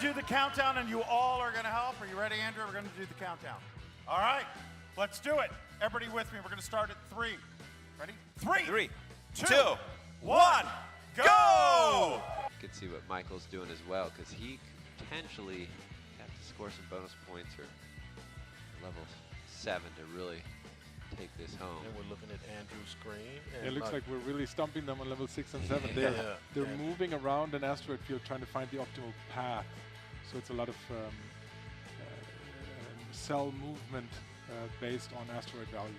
do the countdown, and you all are going to help. Are you ready, Andrew? We're going to do the countdown. All right, let's do it. Everybody with me. We're going to start at 3. Ready? 3, 2, 1, go! You can see what Michael's doing as well, because he potentially have to score some bonus points or level 7 to really take this home. And we're looking at Andrew's screen. And it looks like we're really stumping them on level 6 and 7. They're moving around an asteroid field trying to find the optimal path. So it's a lot of cell movement based on asteroid value.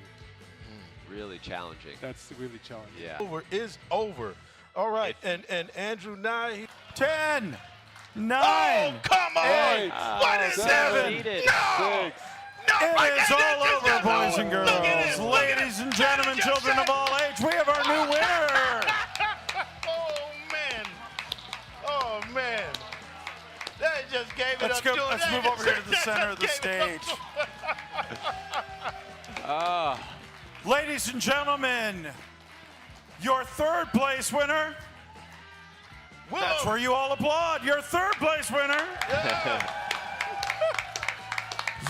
Really challenging. That's really challenging. Yeah. over is over. All right, and Andrew Nye. 10, 9. Oh, come on! 8, What is 7, No! 6. It is all over, boys and girls. Ladies and gentlemen, children of all age, we have our new winner. Oh man! That just gave it Let's up go. to Let's move over here to the center of the stage. Ladies and gentlemen, your third place winner. That's where you all applaud. Your third place winner.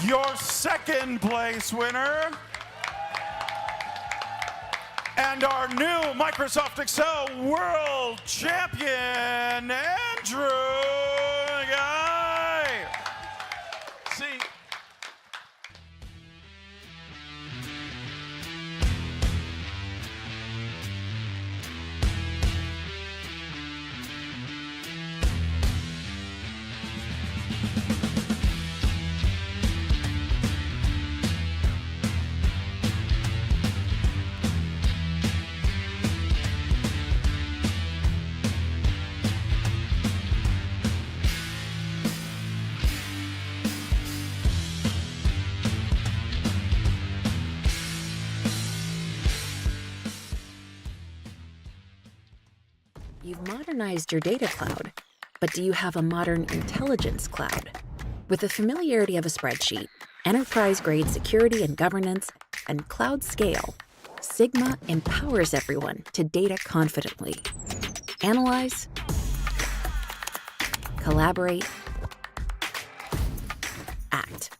Your second place winner. And our new Microsoft Excel World Champion, Andrew Guy. See. You've modernized your data cloud, but do you have a modern intelligence cloud? With the familiarity of a spreadsheet, enterprise-grade security and governance, and cloud scale, Sigma empowers everyone to data confidently. Analyze, collaborate, act.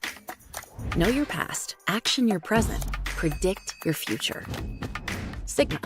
Know your past, action your present, predict your future. Sigma.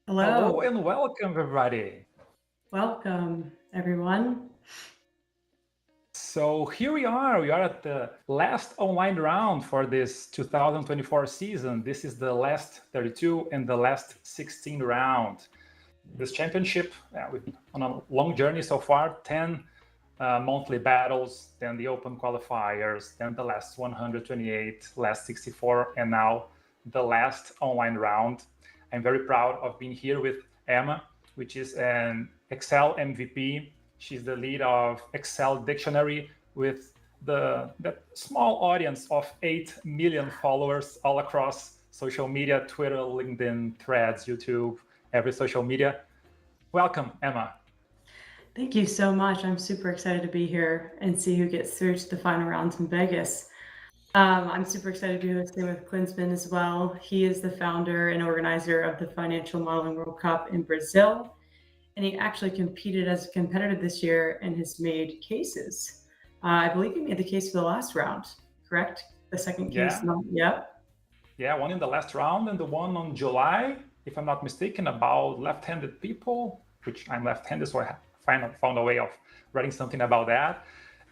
Hello. And welcome, everybody. Welcome, everyone. So here we are at the last online round for this 2024 season. This is the last 32 and the last 16 round. This championship, we've been on a long journey so far, 10 monthly battles, then the open qualifiers, then the last 128, last 64, and now the last online round. I'm very proud of being here with Emma, which is an Excel MVP. She's the lead of Excel Dictionary with that small audience of 8 million followers all across social media, Twitter, LinkedIn, Threads, YouTube, every social media. Welcome, Emma. Thank you so much. I'm super excited to be here and see who gets through to the final rounds in Vegas. I'm super excited to be hosting with Klinsmann as well. He is the founder and organizer of the Financial Modeling World Cup in Brazil. And he actually competed as a competitor this year and has made cases. I believe he made the case for the last round, correct? The second case? Yep. Yeah, one in the last round and the one on July, if I'm not mistaken, about left-handed people, which I'm left-handed, so I found a way of writing something about that.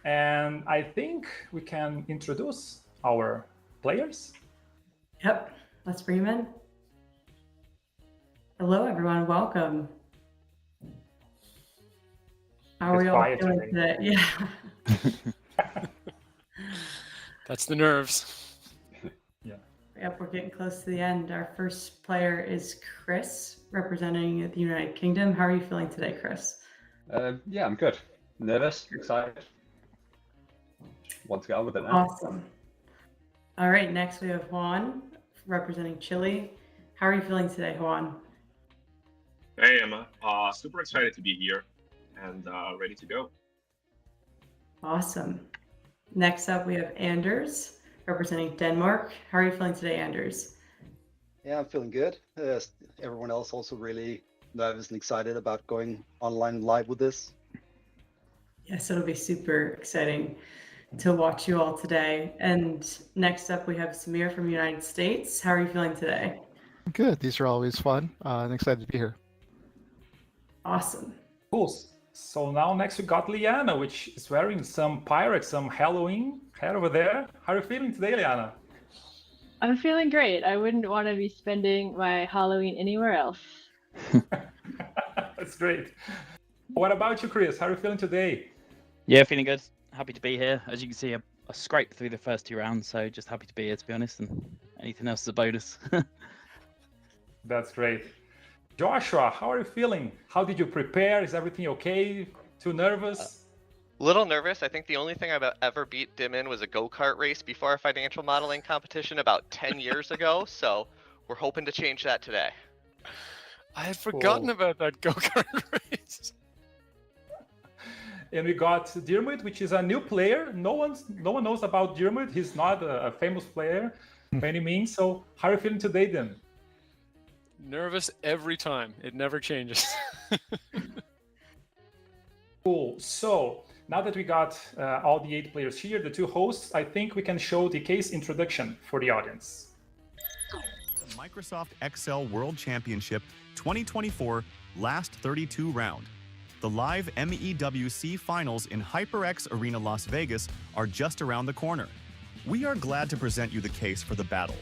And I think we can introduce our players. Yep, let's bring him in. Hello, everyone. Welcome. How are we all feeling today? Yeah. That's the nerves. Yep, we're getting close to the end. Our first player is Chris, representing the United Kingdom. How are you feeling today, Chris? Yeah, I'm good. Nervous, excited. Want to get on with it now. Awesome. All right, next we have Juan, representing Chile. How are you feeling today, Juan? Hey, Emma. Super excited to be here and ready to go. Awesome. Next up, we have Anders, representing Denmark. How are you feeling today, Anders? Yeah, I'm feeling good. Everyone else also really nervous and excited about going online live with this. Yes, it'll be super exciting to watch you all today. And next up, we have Samir from the United States. How are you feeling today? Good. These are always fun and excited to be here. Awesome. Cool. So now next we got Liana, which is wearing some pirates, some Halloween hat over there. How are you feeling today, Liana? I'm feeling great. I wouldn't want to be spending my Halloween anywhere else. That's great. What about you, Chris? How are you feeling today? Yeah, feeling good. Happy to be here. As you can see, I scraped through the first 2 rounds, so just happy to be here, to be honest, and anything else is a bonus. That's great. Joshua, how are you feeling? How did you prepare? Is everything okay? Too nervous? Little nervous. I think the only thing I've ever beat Dim in was a go-kart race before a financial modeling competition about 10 years ago, so we're hoping to change that today. I had forgotten about that go-kart race. And we got Dermot, which is a new player. No one knows about Dermot. He's not a famous player by any means. So how are you feeling today, then? Nervous every time. It never changes. Cool. So now that we got all the 8 players here, the 2 hosts, I think we can show the case introduction for the audience. Microsoft Excel World Championship 2024 Last 32 round. The live MEWC finals in HyperX Arena Las Vegas are just around the corner. We are glad to present you the case for the battle,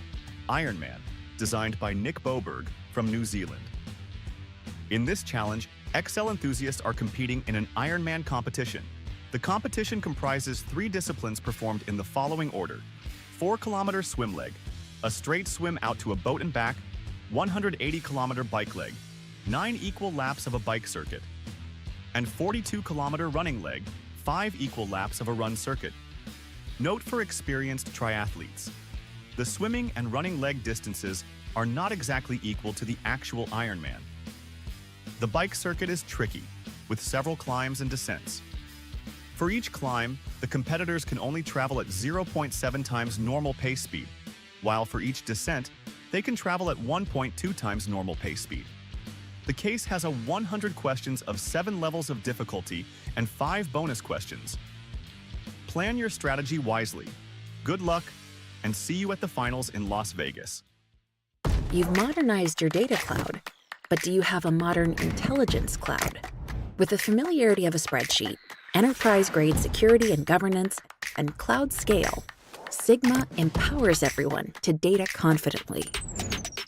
Iron Man, designed by Nick Boberg from New Zealand. In this challenge, Excel enthusiasts are competing in an Ironman competition. The competition comprises 3 disciplines performed in the following order: 4-kilometer swim leg, a straight swim out to a boat and back, 180-kilometer bike leg, 9 equal laps of a bike circuit, and 42-kilometer running leg, 5 equal laps of a run circuit. Note for experienced triathletes: the swimming and running leg distances are not exactly equal to the actual Ironman. The bike circuit is tricky, with several climbs and descents. For each climb, the competitors can only travel at 0.7 times normal pace speed, while for each descent, they can travel at 1.2 times normal pace speed. The case has 100 questions of 7 levels of difficulty and 5 bonus questions. Plan your strategy wisely. Good luck, and see you at the finals in Las Vegas. You've modernized your data cloud, but do you have a modern intelligence cloud? With the familiarity of a spreadsheet, enterprise-grade security and governance, and cloud scale, Sigma empowers everyone to data confidently.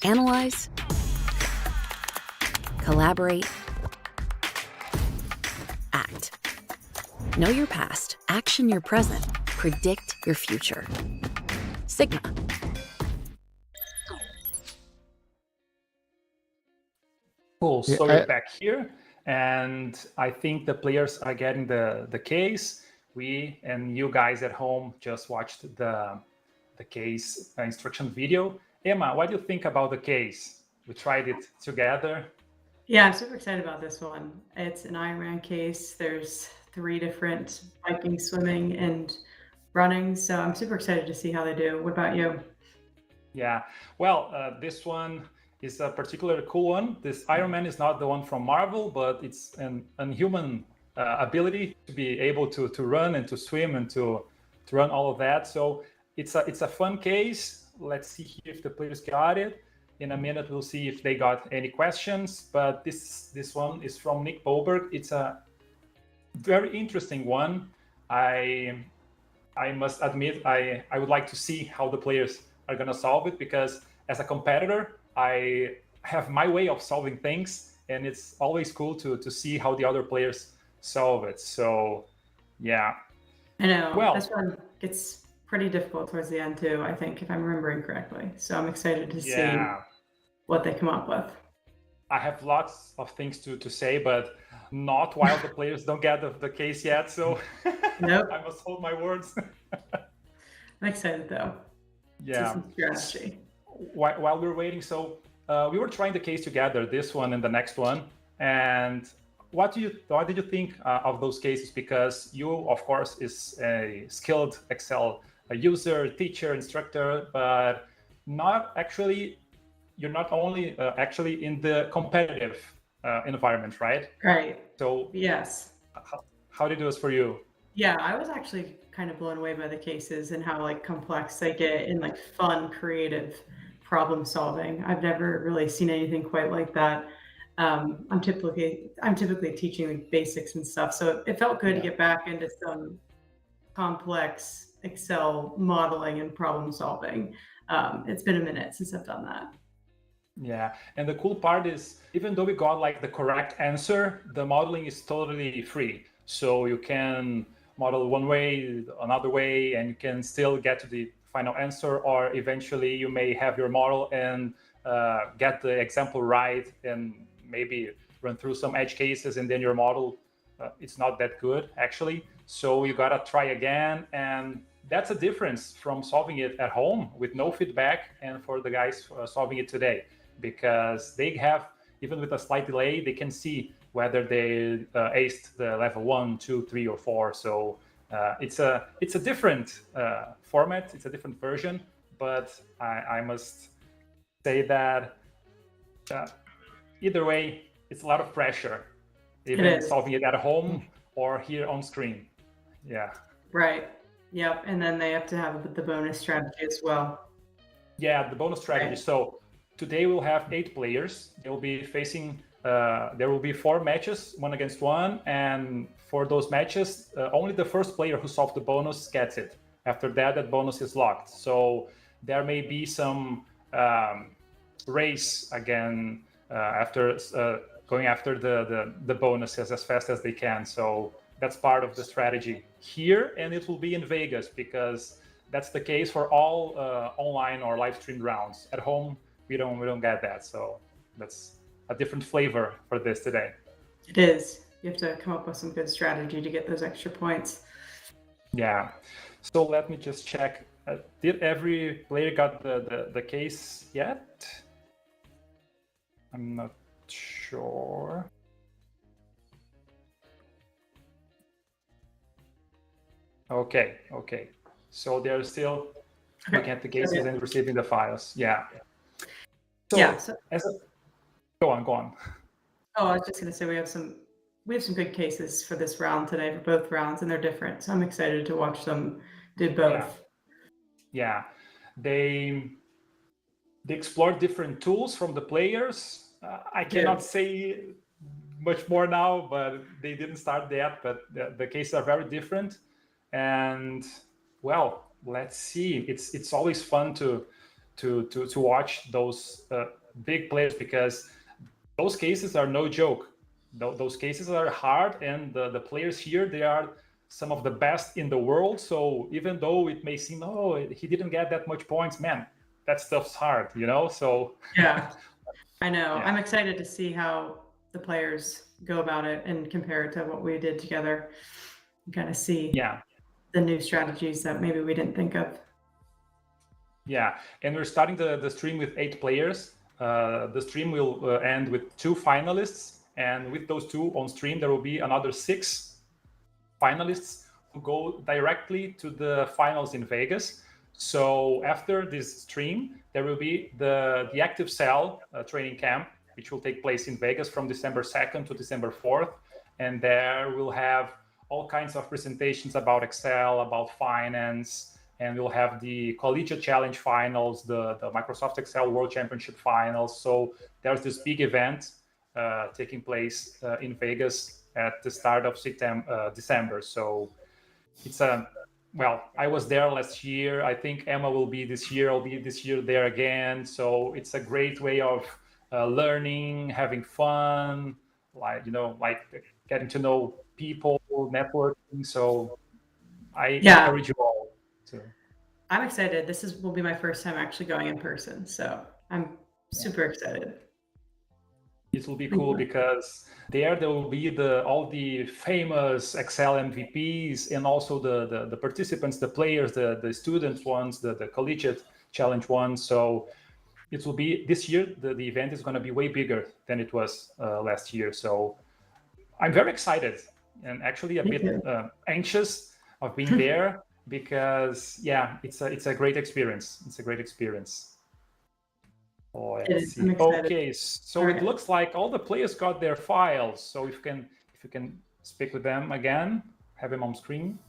Analyze, collaborate, act. Know your past, action your present, predict your future. Sigma. Cool. So we're back here, and I think the players are getting the case. we and you guys at home just watched the case instruction video. Emma, what do you think about the case? We tried it together. Yeah, I'm super excited about this one. It's an Ironman case. There's 3 different biking, swimming, and running. So I'm super excited to see how they do. What about you? Yeah, well, this one is a particularly cool one. This Ironman is not the one from Marvel, but it's an unhuman ability to be able to run and to swim and to run all of that. So it's a fun case. Let's see if the players got it. In a minute, we'll see if they got any questions. But this one is from Nick Boberg. It's a very interesting one. I must admit, I would like to see how the players are going to solve it, because as a competitor, I have my way of solving things, and it's always cool to see how the other players solve it. So, yeah. I know. Well, this one gets pretty difficult towards the end too, I think, if I'm remembering correctly. So I'm excited to see what they come up with. I have lots of things to say, but not while the players don't get the case yet. So nope. I must hold my words. I'm excited though. Yeah. Some strategy. While we're waiting, so we were trying the case together, this one and the next one. And what did you think of those cases? Because you, of course, is a skilled Excel user, teacher, instructor, but you're not only actually in the competitive environment, right? Right. So yes. How did it do for you? Yeah, I was actually kind of blown away by the cases and how like complex they get in like fun, creative problem solving. I've never really seen anything quite like that. I'm typically teaching like basics and stuff, so it felt good to get back into some complex Excel modeling and problem solving. It's been a minute since I've done that. Yeah, and the cool part is, even though we got like the correct answer, the modeling is totally free. So you can model one way, another way, and you can still get to the final answer, or eventually you may have your model and get the example right and maybe run through some edge cases, and then your model, it's not that good actually. So you gotta try again, and that's a difference from solving it at home with no feedback and for the guys solving it today, because they have, even with a slight delay, they can see whether they aced the level 1, 2, 3, or 4. So it's a different format, it's a different version, but I must say that either way, it's a lot of pressure, even solving it at home or here on screen. Yeah. Right. Yep. And then they have to have the bonus strategy as well. Yeah, the bonus strategy. Right. So today we'll have 8 players. They'll be facing, there will be 4 matches, 1 against 1. And for those matches, only the first player who solved the bonus gets it. After that, that bonus is locked. So there may be some race again after going after the bonuses as fast as they can. So that's part of the strategy here, and it will be in Vegas, because that's the case for all online or live streamed rounds. At home, we don't get that, so that's a different flavor for this today. It is. You have to come up with some good strategy to get those extra points. Yeah. So let me just check. Did every player got the case yet? I'm not sure. Okay. So they're still looking at the cases and receiving the files. Yeah. So, yeah. Go on. Oh, I was just going to say we have some good cases for this round today, for both rounds, and they're different. So I'm excited to watch them do both. Yeah. They explored different tools from the players. I cannot say much more now, but they didn't start yet. But the cases are very different. And well, let's see. It's always fun to watch those big players, because those cases are no joke. Those cases are hard, and the players here, they are some of the best in the world. So even though it may seem, oh, he didn't get that much points, man, that stuff's hard, So yeah, I know. Yeah. I'm excited to see how the players go about it and compare it to what we did together. Kind of see the new strategies that maybe we didn't think of. Yeah, and we're starting the stream with 8 players. The stream will end with 2 finalists, and with those 2 on stream, there will be another 6 finalists who go directly to the finals in Vegas. So after this stream, there will be the Active Cell training camp, which will take place in Vegas from December 2nd to December 4th. And there we'll have all kinds of presentations about Excel, about finance, and we'll have the Collegiate Challenge finals, the Microsoft Excel World Championship finals. So there's this big event taking place in Vegas at the start of December. So it's well, I was there last year. I think Emma will be this year. I'll be this year there again. So it's a great way of learning, having fun, like getting to know people, networking. So I encourage you all to. I'm excited. This will be my first time actually going in person, so I'm super excited. It will be cool because there will be all the famous Excel MVPs and also the participants, the players, the student ones, the collegiate challenge ones. So it will be this year. The event is going to be way bigger than it was last year. So I'm very excited and actually a bit anxious of being there because it's a great experience. It's a great experience. Oh, let's see. Okay, so it looks like all the players got their files. So if you can speak with them again, have them on screen.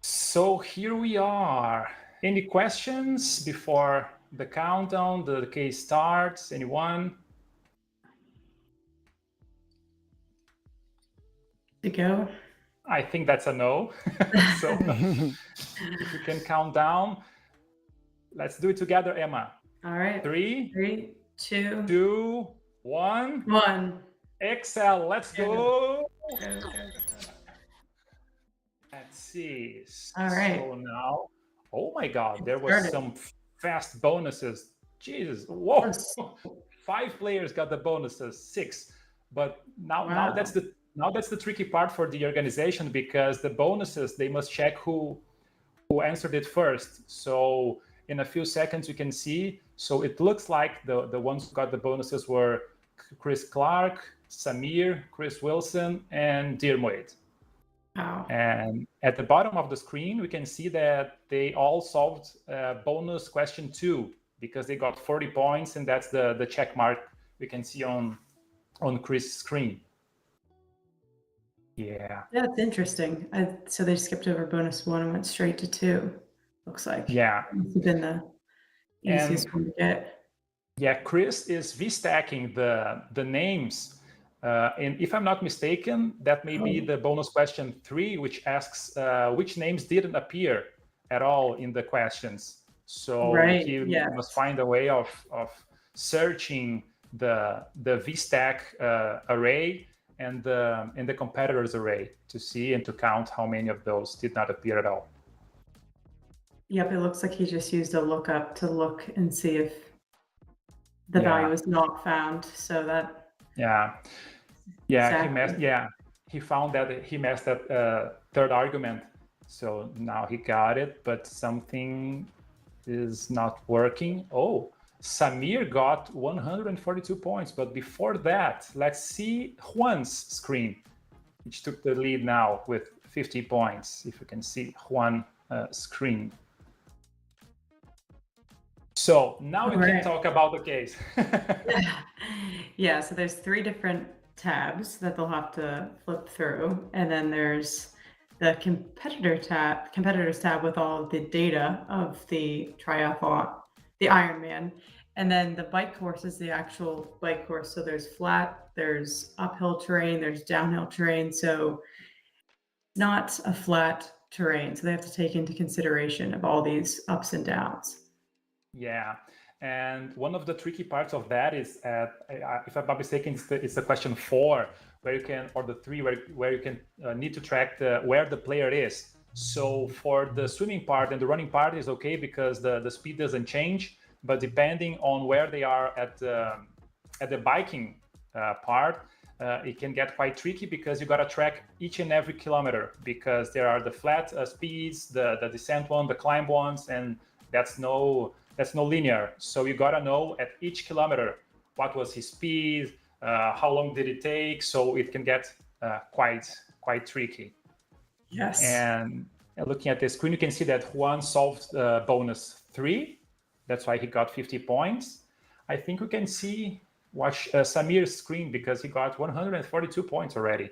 So here we are. Any questions before the countdown, the case starts? Anyone? To go? I think that's a no. So if you can count down, let's do it together, Emma. All right. 3, 2, 2, 1. 1. Excel, let's go. Let's see. All right. So now, oh my God, there was some fast bonuses. Jesus, whoa. 5 players got the bonuses, 6. But now that's the tricky part for the organization because the bonuses, they must check who answered it first. So in a few seconds you can see. So it looks like the ones who got the bonuses were Chris Clark, Samir, Chris Wilson, and Dirmoid. Wow. And at the bottom of the screen, we can see that they all solved bonus question 2 because they got 40 points, and that's the check mark we can see on Chris' screen. Yeah. That's interesting. So they skipped over bonus 1 and went straight to 2. Looks like. Yeah. It's been the easiest one to get. Yeah, Chris is V-stacking the names. And if I'm not mistaken, that may be the bonus question 3, which asks which names didn't appear at all in the questions. So he must find a way of searching the V-stack array and the competitors array to see and to count how many of those did not appear at all. Yep, it looks like he just used a lookup to look and see if the value was not found. So that. Yeah. He found that he messed up third argument. So now he got it, but something is not working. Oh, Samir got 142 points, but before that, let's see Juan's screen, which took the lead now with 50 points. If you can see Juan's screen. So now we can talk about the case. Yeah, so there's 3 different tabs that they'll have to flip through, and then there's the competitors tab with all of the data of the triathlon, the Ironman, and then the bike course is the actual bike course. So there's flat, there's uphill terrain, there's downhill terrain. So not a flat terrain. So they have to take into consideration of all these ups and downs. Yeah, and one of the tricky parts of that is, if I'm not mistaken, it's the question 4, where you can, or the 3, where you can need to track where the player is. So for the swimming part and the running part is okay because the speed doesn't change, but depending on where they are at the biking part, it can get quite tricky because you got to track each and every kilometer, because there are the flat speeds, the descent one, the climb ones, and that's no linear. So you got to know at each kilometer what was his speed, how long did it take. So it can get quite tricky. Yes. And looking at the screen, you can see that Juan solved bonus 3. That's why he got 50 points. I think we can watch Samir's screen, because he got 142 points already.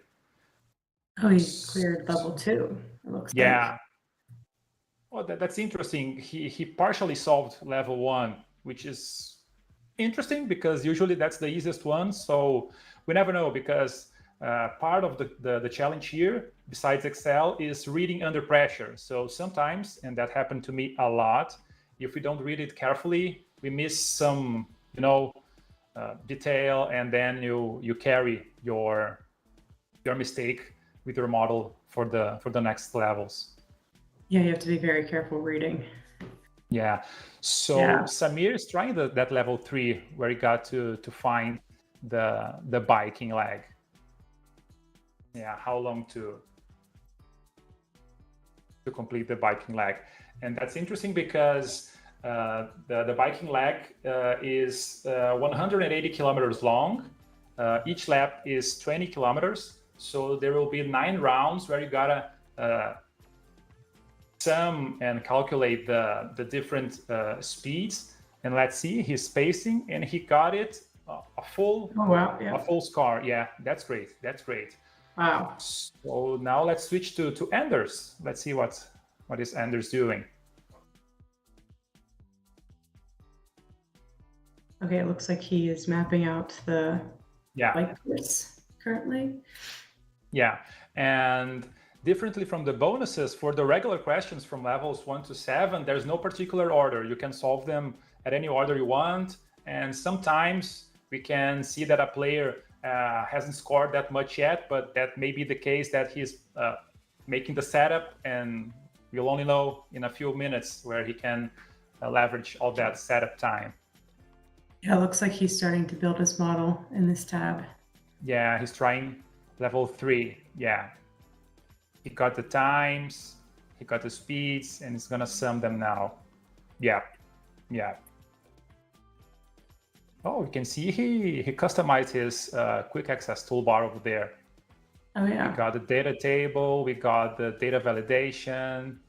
Oh, he cleared level 2, it looks like. Well, that's interesting. He partially solved level 1, which is interesting because usually that's the easiest one. So we never know, because part of the challenge here, besides Excel, is reading under pressure. So sometimes, and that happened to me a lot, if we don't read it carefully, we miss some, detail, and then you carry your mistake with your model for the next levels. Yeah, you have to be very careful reading. Yeah. So Samir is trying that level 3, where he got to find the biking leg. Yeah, how long to complete the biking leg. And that's interesting because the biking leg is 180 kilometers long. Each lap is 20 kilometers. So there will be 9 rounds where you gotta sum and calculate the different speeds. And let's see, he's spacing, and he got it a full score. Yeah, that's great. That's great. Wow. So now let's switch to Anders. Let's see what is Anders doing. Okay, it looks like he is mapping out the bike course currently. Yeah, and differently from the bonuses, for the regular questions from levels 1 to 7, there's no particular order. You can solve them at any order you want. And sometimes we can see that a player hasn't scored that much yet, but that may be the case that he's making the setup, and we'll only know in a few minutes where he can leverage all that setup time. Yeah, it looks like he's starting to build his model in this tab. Yeah, he's trying level 3. Yeah. He got the times, he got the speeds, and he's gonna sum them now. Yeah. Oh, you can see he customized his quick access toolbar over there. Oh yeah. We got the data table, we got the data validation.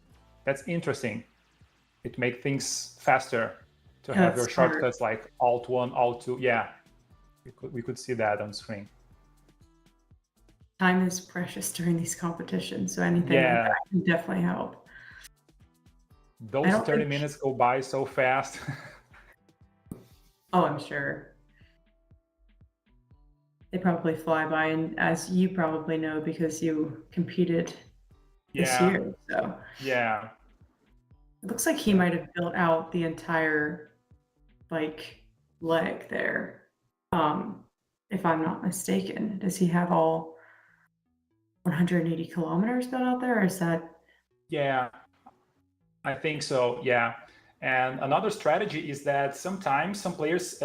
That's interesting. It makes things faster to have your shortcuts like Alt1, Alt2. Yeah, we could see that on screen. Time is precious during these competitions, so anything like that can definitely help. Those 30 minutes go by so fast. Oh, I'm sure. They probably fly by, and as you probably know, because you competed this year. So yeah. It looks like he might have built out the entire bike leg there. If I'm not mistaken. Does he have all 180 kilometers built out there, or is that? Yeah, I think so. Yeah. And another strategy is that sometimes some players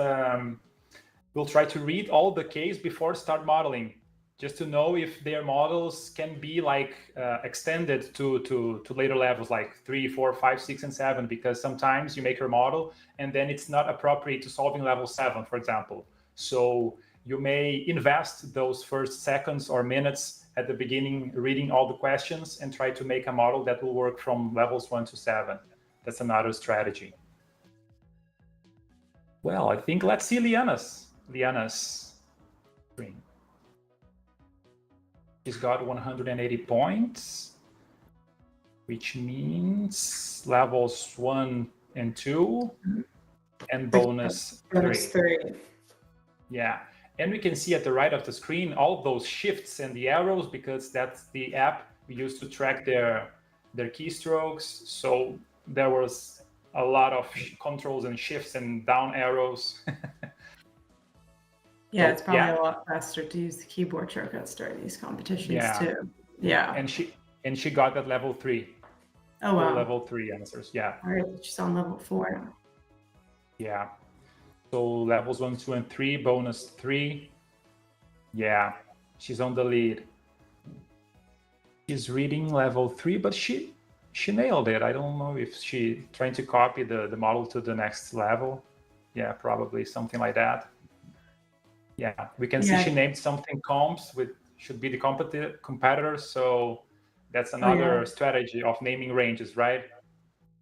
will try to read all the case before start modeling, just to know if their models can be like extended to later levels, like 3, 4, 5, 6, and 7, because sometimes you make your model and then it's not appropriate to solving level 7, for example. So you may invest those first seconds or minutes at the beginning reading all the questions and try to make a model that will work from levels 1 to 7. That's another strategy. Well, I think let's see Liana's screen. She's got 180 points, which means levels 1 and 2, and bonus 3. Yeah, and we can see at the right of the screen all those shifts and the arrows, because that's the app we use to track their keystrokes. So there was a lot of controls and shifts and down arrows. Yeah, it's probably a lot faster to use the keyboard shortcuts during these competitions too. Yeah. And she got that level 3. Oh wow. Level 3 answers. Yeah. All right, she's on level 4 now. Yeah. So levels 1, 2, and 3, bonus 3. Yeah, she's on the lead. She's reading level 3, but she nailed it. I don't know if she trying to copy the model to the next level. Yeah, probably something like that. Yeah, we can see she named something comps with should be the competitors. So that's another strategy of naming ranges, right?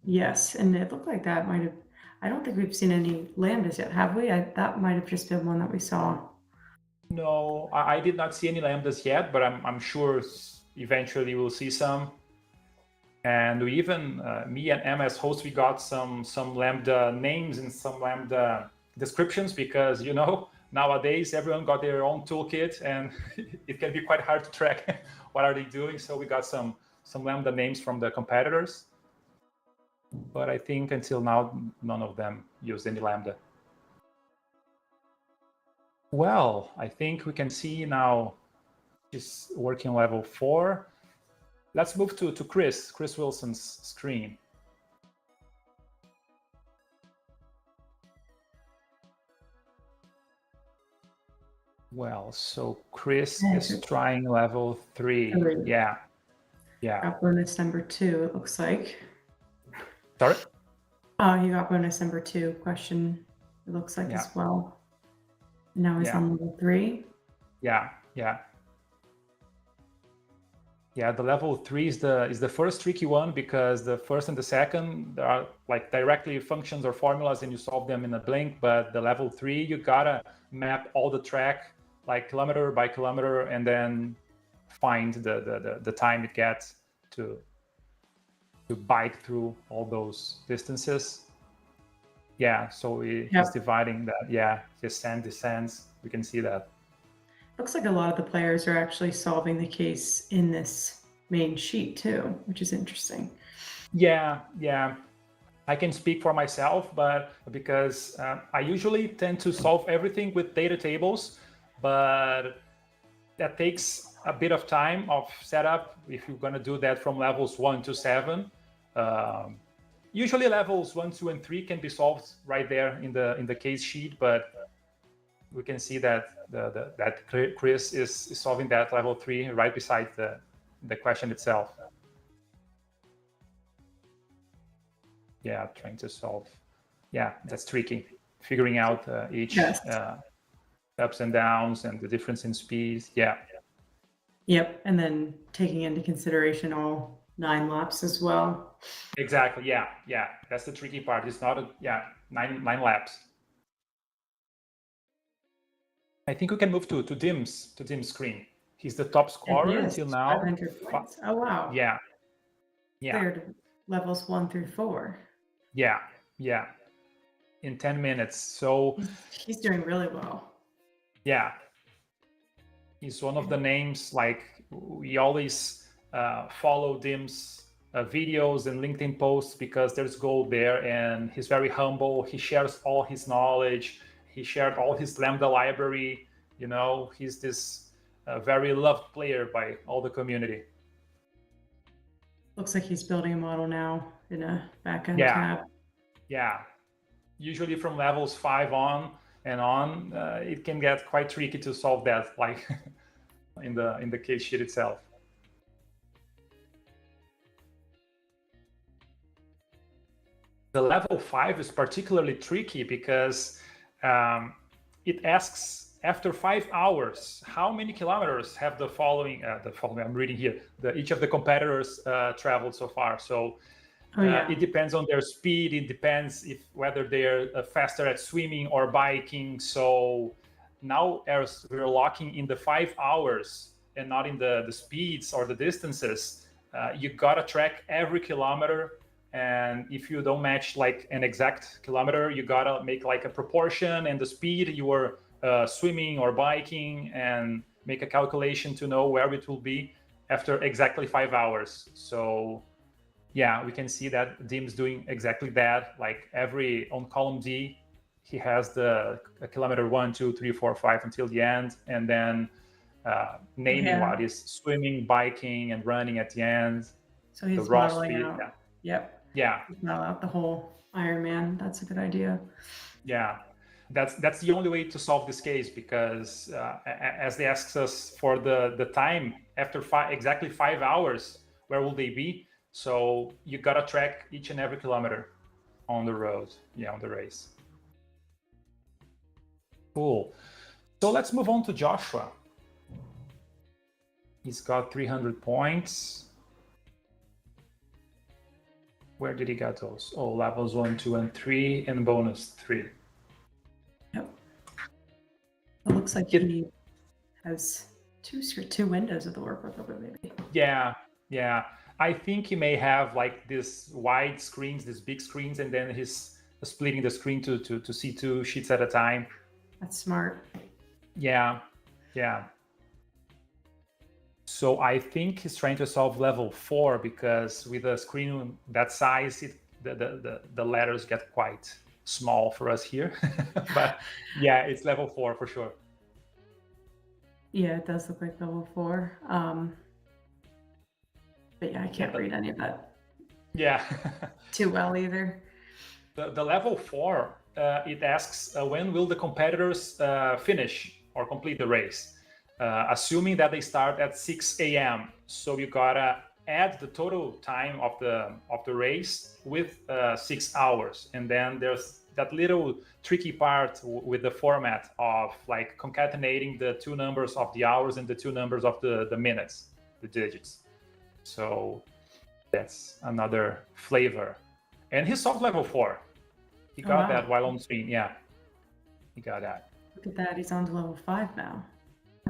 Yes, and it looked like that might have. I don't think we've seen any lambdas yet, have we? That might have just been one that we saw. No, I did not see any lambdas yet, but I'm sure eventually we'll see some. And we even, me and Emma as hosts, we got some lambda names and some lambda descriptions because, you know, nowadays everyone got their own toolkit and it can be quite hard to track what are they doing. So we got some lambda names from the competitors. But I think until now, none of them used any lambda. Well, I think we can see now she's working level 4. Let's move to Chris Wilson's screen. Well, so Chris is trying level 3. Yeah. Got bonus number 2, it looks like. Sorry? Oh, he got bonus number 2 question, it looks like as well. And now he's on level 3. Yeah. The level 3 is the first tricky one because the first and the second there are like directly functions or formulas and you solve them in a blink. But the level 3, you gotta map all the track like kilometer by kilometer and then find the time it gets to bike through all those distances. Yeah, so he's dividing that. Yeah, ascent, descends. We can see that. Looks like a lot of the players are actually solving the case in this main sheet too, which is interesting. Yeah. I can speak for myself, but because I usually tend to solve everything with data tables, but that takes a bit of time of setup if you're going to do that from levels 1 to 7. Usually levels 1, 2, and 3 can be solved right there in the case sheet, but we can see that that Chris is solving that level 3 right beside the question itself. Yeah, trying to solve. Yeah, that's tricky. Figuring out each ups and downs and the difference in speed. Yeah. Yep, and then taking into consideration all 9 laps as well. Exactly. Yeah. That's the tricky part. It's not 9 laps. I think we can move to Dim's screen. He's the top scorer until now. 500 points. Oh wow. Yeah. Cleared levels 1 through 4. Yeah. In 10 minutes. So he's doing really well. Yeah. He's one of the names, like we always follow Dim's videos and LinkedIn posts because there's gold there, and he's very humble. He shares all his knowledge. He shared all his Lambda library. You know, he's this very loved player by all the community. Looks like he's building a model now in a backend tab. Yeah. Usually from levels 5 on and on, it can get quite tricky to solve that, like in the case sheet itself. The level 5 is particularly tricky because it asks after 5 hours, how many kilometers have the following, I'm reading here, each of the competitors traveled so far. So it depends on their speed. It depends whether they're faster at swimming or biking. So now as we're locking in the 5 hours and not in the speeds or the distances, you gotta track every kilometer. And if you don't match like an exact kilometer, you gotta make like a proportion and the speed you were swimming or biking and make a calculation to know where it will be after exactly 5 hours. So yeah, we can see that Dim's doing exactly that. Like on column D, he has the kilometer 1, 2, 3, 4, 5 until the end, and then naming what is swimming, biking, and running at the end. So he's modeling out. Yep. Yeah. Model out the whole Ironman. That's a good idea. Yeah. that's the only way to solve this case, because as they ask us for the time after exactly 5 hours, where will they be? So you gotta track each and every kilometer on the road, on the race. Cool. So let's move on to Joshua. He's got 300 points. Where did he get those? Oh, levels 1, 2, and 3, and bonus 3. Yep. It looks like he has two windows of the work with it, maybe. Yeah. I think he may have like this wide screens, these big screens, and then he's splitting the screen to see 2 sheets at a time. That's smart. Yeah. So I think he's trying to solve level 4, because with a screen that size, the letters get quite small for us here. But yeah, it's level 4 for sure. Yeah, it does look like level 4. But yeah, I can't read any of that. Yeah. Too well either. The level 4, it asks when will the competitors finish or complete the race, assuming that they start at 6 a.m. So you gotta add the total time of the race with 6 hours, and then there's that little tricky part with the format of like concatenating the 2 numbers of the hours and the 2 numbers of the minutes, the digits. So that's another flavor. And he solved level 4. He got that while on screen. Yeah, he got that. Look at that. He's on to level 5 now.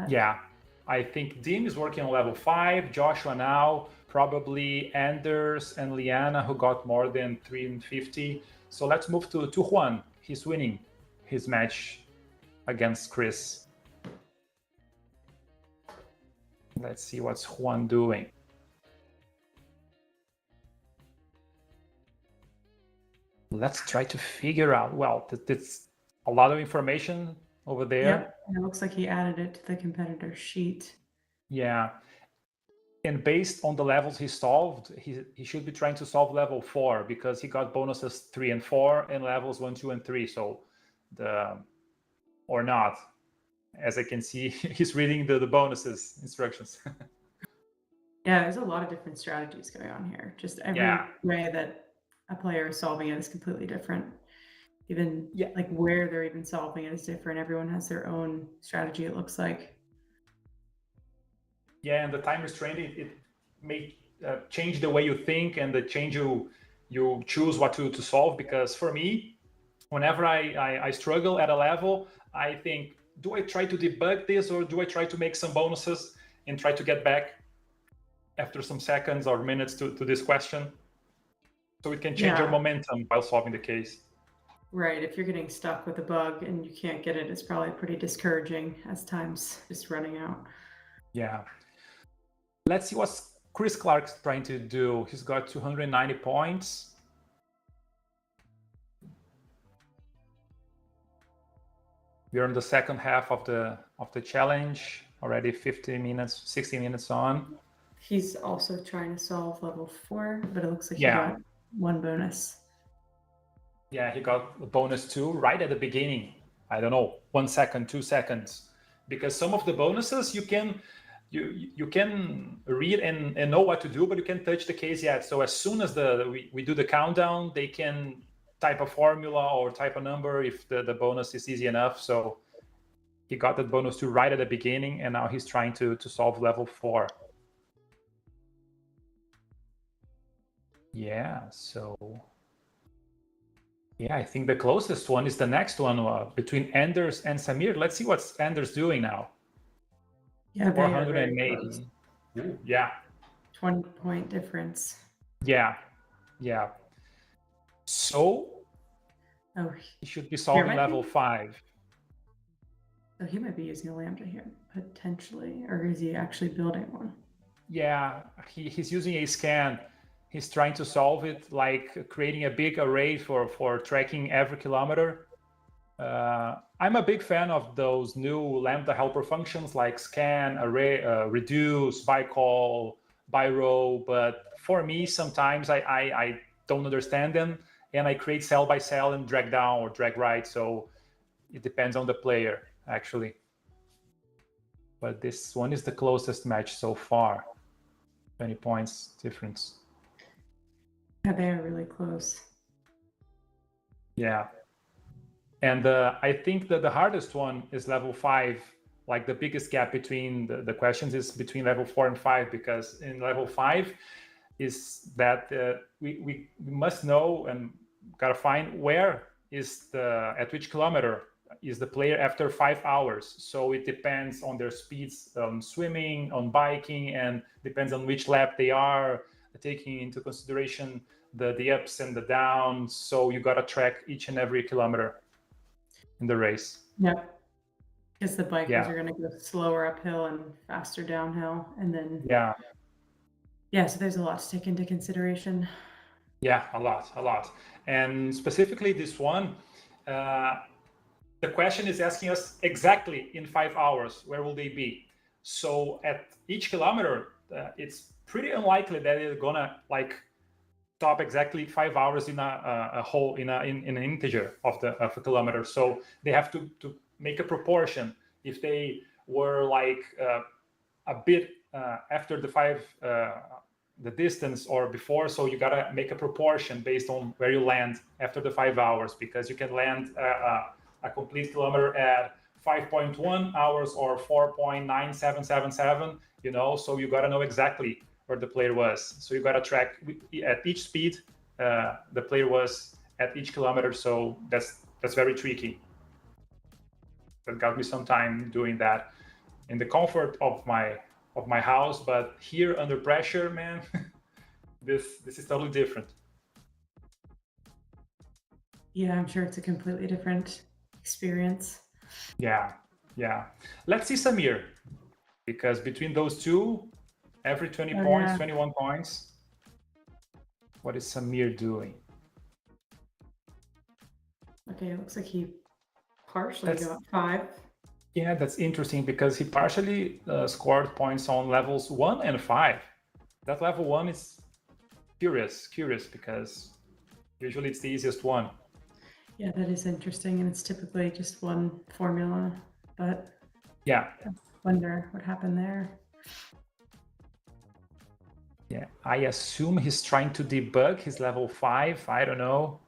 Yeah, I think Dim is working on level 5. Joshua now, probably Anders and Liana, who got more than 350. So let's move to Juan. He's winning his match against Chris. Let's see what's Juan doing. Let's try to figure out, well, that's a lot of information over there. Yep, and it looks like he added it to the competitor sheet. Yeah. And based on the levels he solved, he should be trying to solve level 4, because he got bonuses 3 and 4 and levels 1, 2, and 3. So or not. As I can see, he's reading the bonuses instructions. Yeah, there's a lot of different strategies going on here. Just every way that a player is solving it is completely different. Even like where they're even solving it is different. Everyone has their own strategy, it looks like. Yeah, and the time restraint, it may change the way you think and the change you choose what to solve. Because for me, whenever I struggle at a level, I think, do I try to debug this, or do I try to make some bonuses and try to get back after some seconds or minutes to this question? So it can change your momentum while solving the case. Right, if you're getting stuck with a bug and you can't get it, it's probably pretty discouraging as time's just running out. Yeah. Let's see what Chris Clark's trying to do. He's got 290 points. We're in the second half of the challenge, already 60 minutes on. He's also trying to solve level 4, but it looks like he got 1 bonus. Yeah, he got a bonus 2 right at the beginning. I don't know, 1 second, 2 seconds, because some of the bonuses you can read and know what to do, but you can't touch the case yet. So as soon as we do the countdown, they can type a formula or type a number if the bonus is easy enough. So he got that bonus 2 right at the beginning, and now he's trying to solve level 4. Yeah, so yeah, I think the closest one is the next one between Anders and Samir. Let's see what Anders doing now. Yeah, 480. Ooh, yeah. 20-point difference. Yeah. So he should be solving level 5. So he might be using a lambda here, potentially, or is he actually building one? Yeah, he's using a scan. He's trying to solve it like creating a big array for tracking every kilometer. I'm a big fan of those new Lambda helper functions like scan, array, reduce, by call, by row. But for me, sometimes I don't understand them, and I create cell by cell and drag down or drag right. So it depends on the player, actually. But this one is the closest match so far. 20 points difference. Yeah, they are really close. Yeah. And I think that the hardest one is level 5. Like the biggest gap between the questions is between level 4 and 5, because in level 5 is that we must know and gotta find where is at which kilometer is the player after 5 hours. So it depends on their speeds on swimming, on biking, and depends on which lap they are, taking into consideration the ups and the downs. So you gotta track each and every kilometer in the race. Yep. Because the bikers Yeah. are going to go slower uphill and faster downhill, and then Yeah. Yeah, so there's a lot to take into consideration. Yeah, a lot. And specifically this one, the question is asking us exactly in 5 hours, where will they be? So at each kilometer, it's pretty unlikely that it's gonna like stop exactly 5 hours in a whole in an integer of a kilometer. So they have to make a proportion. If they were like a bit after the distance or before, so you gotta make a proportion based on where you land after the 5 hours, because you can land a complete kilometer at 5.1 hours or 4.9777, so you gotta know exactly where the player was. So you gotta track at each speed the player was at each kilometer. So that's very tricky. That got me some time doing that in the comfort of my house, but here under pressure, man, this is totally different. Yeah, I'm sure it's a completely different experience. Yeah. Let's see Samir, because between those two, every 20 points, yeah. 21 points. What is Samir doing? Okay, it looks like he partially got 5. Yeah, that's interesting, because he partially scored points on levels 1 and 5. That level 1 is curious, because usually it's the easiest one. Yeah, that is interesting, and it's typically just one formula, but yeah, I wonder what happened there. Yeah, I assume he's trying to debug his level 5. I don't know,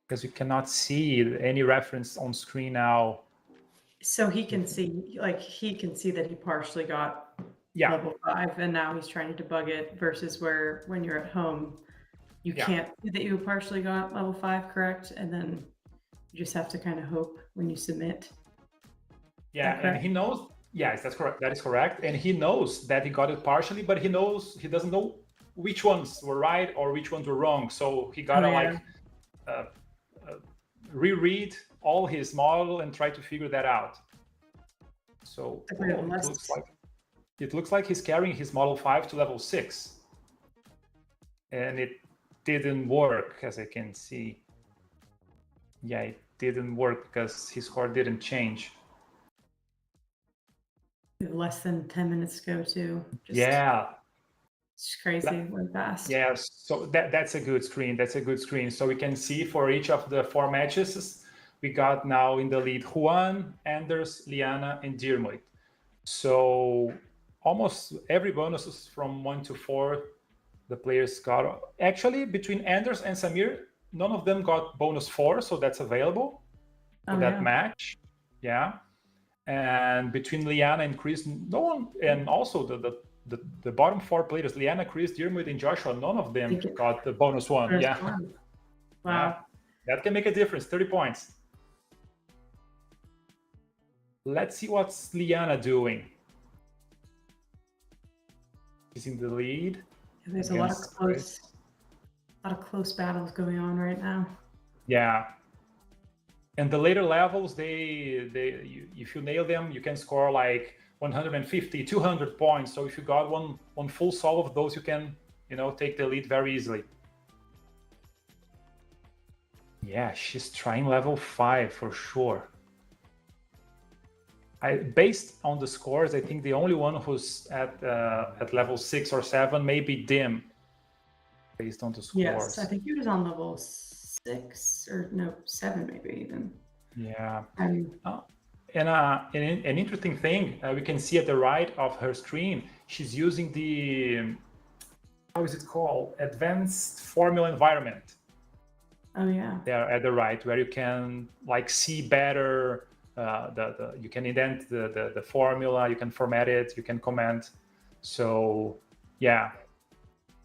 because you cannot see any reference on screen now. So he can see, that he partially got level 5, and now he's trying to debug it, versus where when you're at home, you can't see that you partially got level 5, correct? And then you just have to kind of hope when you submit. Yeah, and he knows. Yes, that's correct. That is correct. And he knows that he got it partially, but he doesn't know which ones were right or which ones were wrong. So he gotta reread all his model and try to figure that out. So it looks like he's carrying his model 5 to level 6, and it didn't work, as I can see. Yeah, it didn't work because his score didn't change. Less than 10 minutes ago too. It's crazy, went fast. Yeah, so that's a good screen. So we can see for each of the 4 matches, we got now in the lead Juan, Anders, Liana, and Diarmuid. So almost every bonuses from 1 to 4, the players got. Actually, between Anders and Samir, none of them got bonus 4, so that's available for that match. Yeah. And between Liana and Chris, no one, and also the bottom 4 players, Liana, Chris, Diarmuid, and Joshua, none of them got the bonus 1. Yeah. Wow. Yeah. That can make a difference, 30 points. Let's see what's Liana doing. She's in the lead. There's a lot of close battles going on right now. Yeah. And the later levels, if you nail them, you can score like 150, 200 points. So if you got one full solve of those, you can, take the lead very easily. Yeah, she's trying level 5 for sure. Based on the scores, I think the only one who's at level 6 or 7 may be Dim, based on the scores. Yes, I think he was on level 6 6 or no 7 maybe even. Yeah. Um, And an interesting thing we can see at the right of her screen, she's using the, how is it called? Advanced Formula Environment. Oh yeah. There at the right, where you can like see better, you can indent the formula, you can format it, you can comment. So yeah,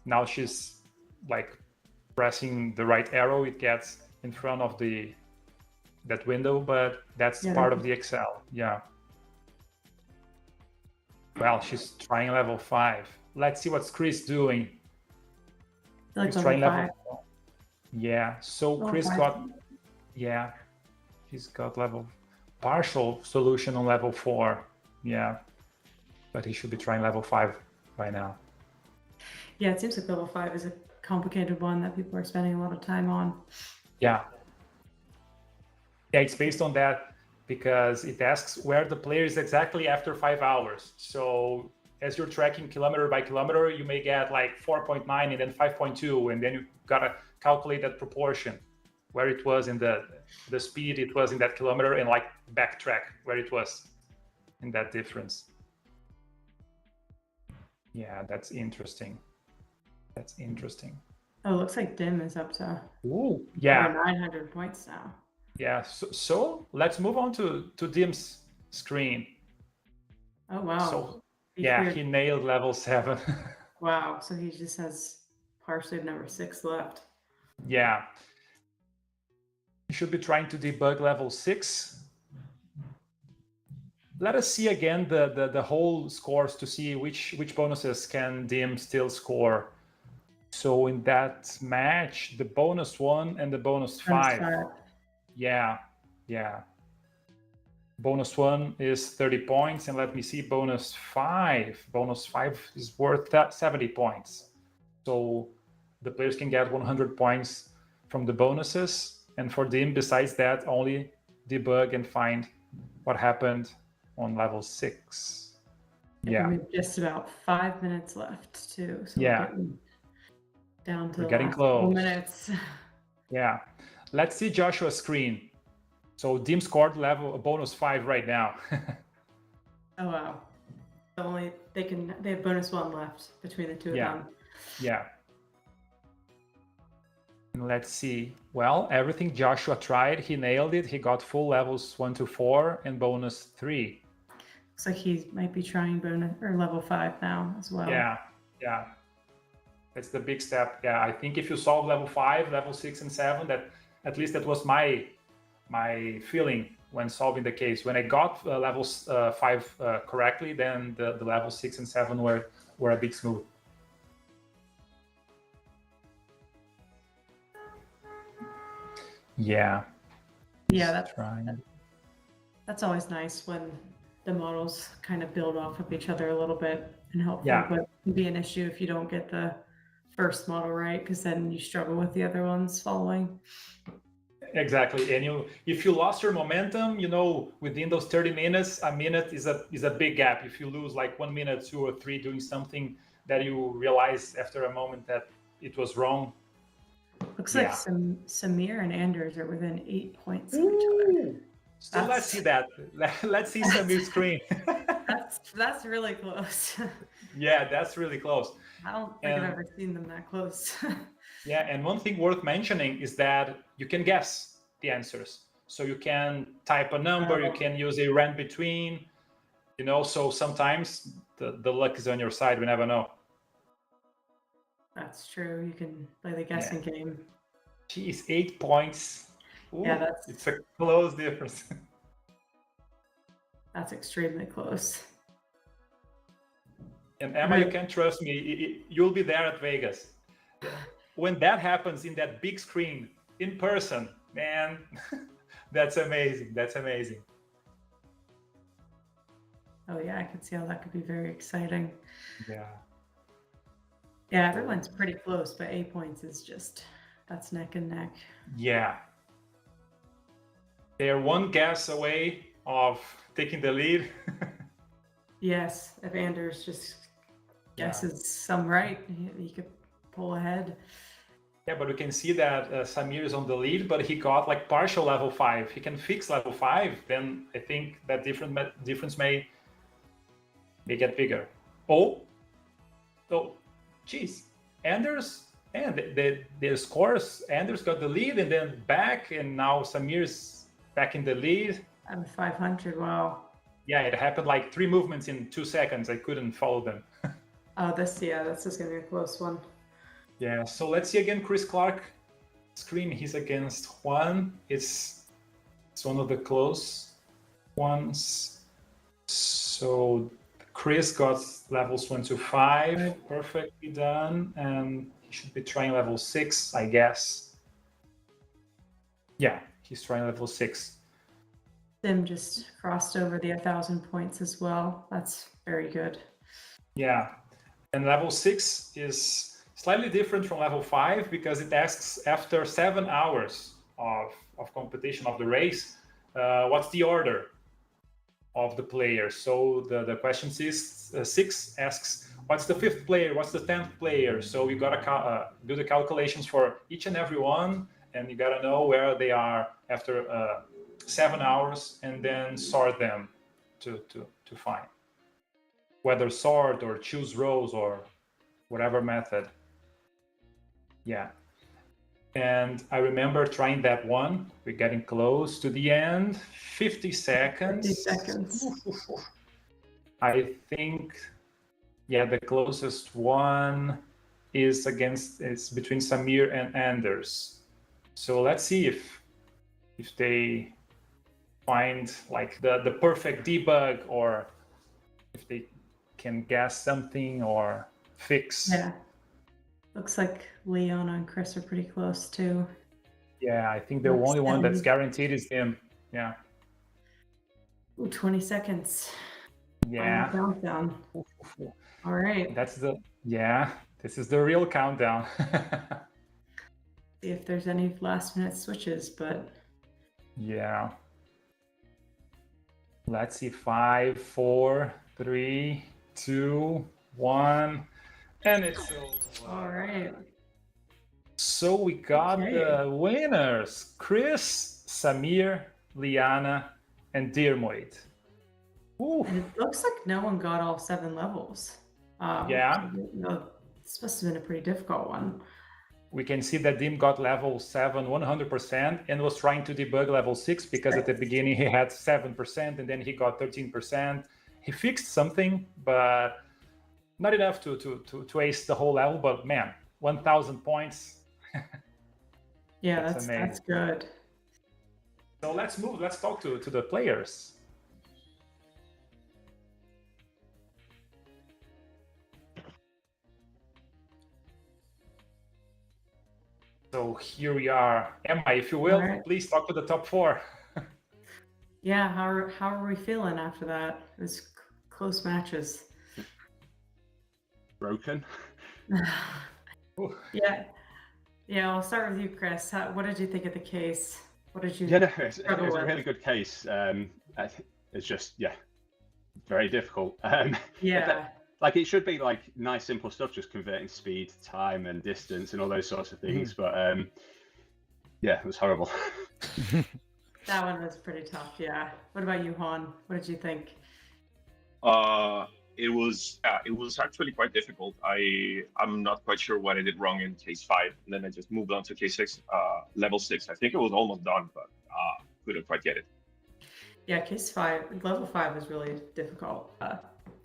now she's like pressing the right arrow, it gets in front of that window, but that's part of the Excel. Yeah. Well, she's trying level 5. Let's see what's Chris doing. Like He's trying level level 4. Yeah. So Level Chris 5. got, yeah, he's got partial solution on level 4. Yeah. But he should be trying level 5 by now. Yeah, it seems like level 5 is a complicated one that people are spending a lot of time on. Yeah. Yeah, it's based on that because it asks where the player is exactly after 5 hours. So as you're tracking kilometer by kilometer, you may get like 4.9 and then 5.2, and then you gotta calculate that proportion, where it was in the speed it was in that kilometer, and like backtrack where it was in that difference. Yeah, that's interesting. That's interesting. Oh, it looks like Dim is up to Ooh, yeah. over 900 points now. Yeah, so let's move on to Dim's screen. Oh wow. So yeah, he nailed level 7. Wow, so he just has partially number 6 left. Yeah. You should be trying to debug level 6. Let us see again the whole scores to see which bonuses can Dim still score. So in that match, the bonus 1 and the bonus 5. Yeah, yeah. Bonus 1 is 30 points, and let me see, bonus 5. Bonus 5 is worth 70 points. So the players can get 100 points from the bonuses, and for Dim, besides that, only debug and find what happened on level 6. Yeah. We have just about 5 minutes left too. So Yeah. we're getting down to We're the getting last couple close. minutes. Yeah. Let's see Joshua's screen. So Dim scored level bonus 5 right now. Oh wow. They have bonus 1 left between the two of them. Yeah. And let's see. Well, everything Joshua tried, he nailed it. He got full levels 1 to 4 and bonus 3. Looks like he might be trying bonus or level 5 now as well. Yeah. That's the big step. Yeah, I think if you solve level 5, level 6 and 7, that at least that was my feeling when solving the case. When I got levels 5 correctly, then the level 6 and 7 were a bit smooth. Yeah. Yeah, that's always nice when the models kind of build off of each other a little bit and helpful. Yeah. But it can be an issue if you don't get the first model right, because then you struggle with the other ones following. Exactly. And if you lost your momentum, within those 30 minutes, a minute is a big gap. If you lose like 1 minute, 2 or 3 doing something that you realize after a moment that it was wrong. Looks like Samir and Anders are within 8 points of each other. So let's see that. Let's see Samir's screen. That's really close. Yeah, that's really close. I don't think I've ever seen them that close. Yeah, and one thing worth mentioning is that you can guess the answers. So you can type a number, you can use a rand between, so sometimes the luck is on your side, we never know. That's true. You can play the guessing game. Geez, 8 points. Ooh, Yeah, it's a close difference. That's extremely close. And Emma, you can trust me, you'll be there at Vegas. When that happens in that big screen in person, man, that's amazing. That's amazing. Oh yeah, I can see how that could be very exciting. Yeah. Yeah, everyone's pretty close, but 8 points is that's neck and neck. Yeah. They're one guess away of taking the lead. Yes, if Anders just guesses some right, he could pull ahead. Yeah, but we can see that Samir is on the lead, but he got like partial level 5. He can fix level 5, then I think that difference may get bigger. Oh, geez. Anders, and the scores, Anders got the lead and then back, and now Samir's back in the lead. I'm 500, wow. Yeah, it happened like 3 movements in 2 seconds. I couldn't follow them. Oh, that's just gonna be a close one. Yeah, so let's see again, Chris Clark screen. He's against Juan. It's one of the close ones. So Chris got levels 1 to 5, perfectly done, and he should be trying level 6, I guess. Yeah, he's trying level 6. Sim just crossed over the 1,000 points as well. That's very good. Yeah, and level 6 is slightly different from level 5 because it asks after 7 hours of competition of the race, what's the order of the players. So the question is 6 asks, what's the 5th player, what's the 10th player? So you gotta do the calculations for each and every one, and you gotta know where they are after 7 hours, and then sort them to find whether sort or choose rows or whatever method. Yeah. And I remember trying that one. We're getting close to the end. 50 seconds. 50 seconds. I think, yeah, the closest one is between Samir and Anders. So let's see if they find like the perfect debug, or if they can guess something or fix. Yeah. Looks like Leona and Chris are pretty close too. Yeah, I think the only one that's guaranteed is him. Yeah. Ooh, 20 seconds. Yeah. Countdown. All right. This is the real countdown. See if there's any last minute switches, but yeah. Let's see. 5, 4, 3, 2, 1. And it's over. All right. So we got the winners: Chris, Samir, Liana, and Dirmoid. And it looks like no one got all 7 levels. Yeah. This must have been a pretty difficult one. We can see that Dim got level 7 100% and was trying to debug level 6 because at the beginning he had 7% and then he got 13%. He fixed something, but not enough to ace the whole level. But man, 1,000 points. Yeah, that's good. So let's move. Let's talk to the players. So here we are. Emma, if you will, please talk to the top 4. Yeah, how are we feeling after that? It was close matches. Broken. Yeah, I'll start with you, Chris. What did you think of the case? What did you? Yeah, no, it's a really good case. It's just very difficult. Yeah. Like it should be like nice, simple stuff, just converting speed, time, and distance, and all those sorts of things. But it was horrible. That one was pretty tough. Yeah. What about you, Juan? What did you think? It was actually quite difficult. I'm not quite sure what I did wrong in case 5, and then I just moved on to case 6, level 6. I think it was almost done, but couldn't quite get it. Yeah, case 5, level 5 was really difficult.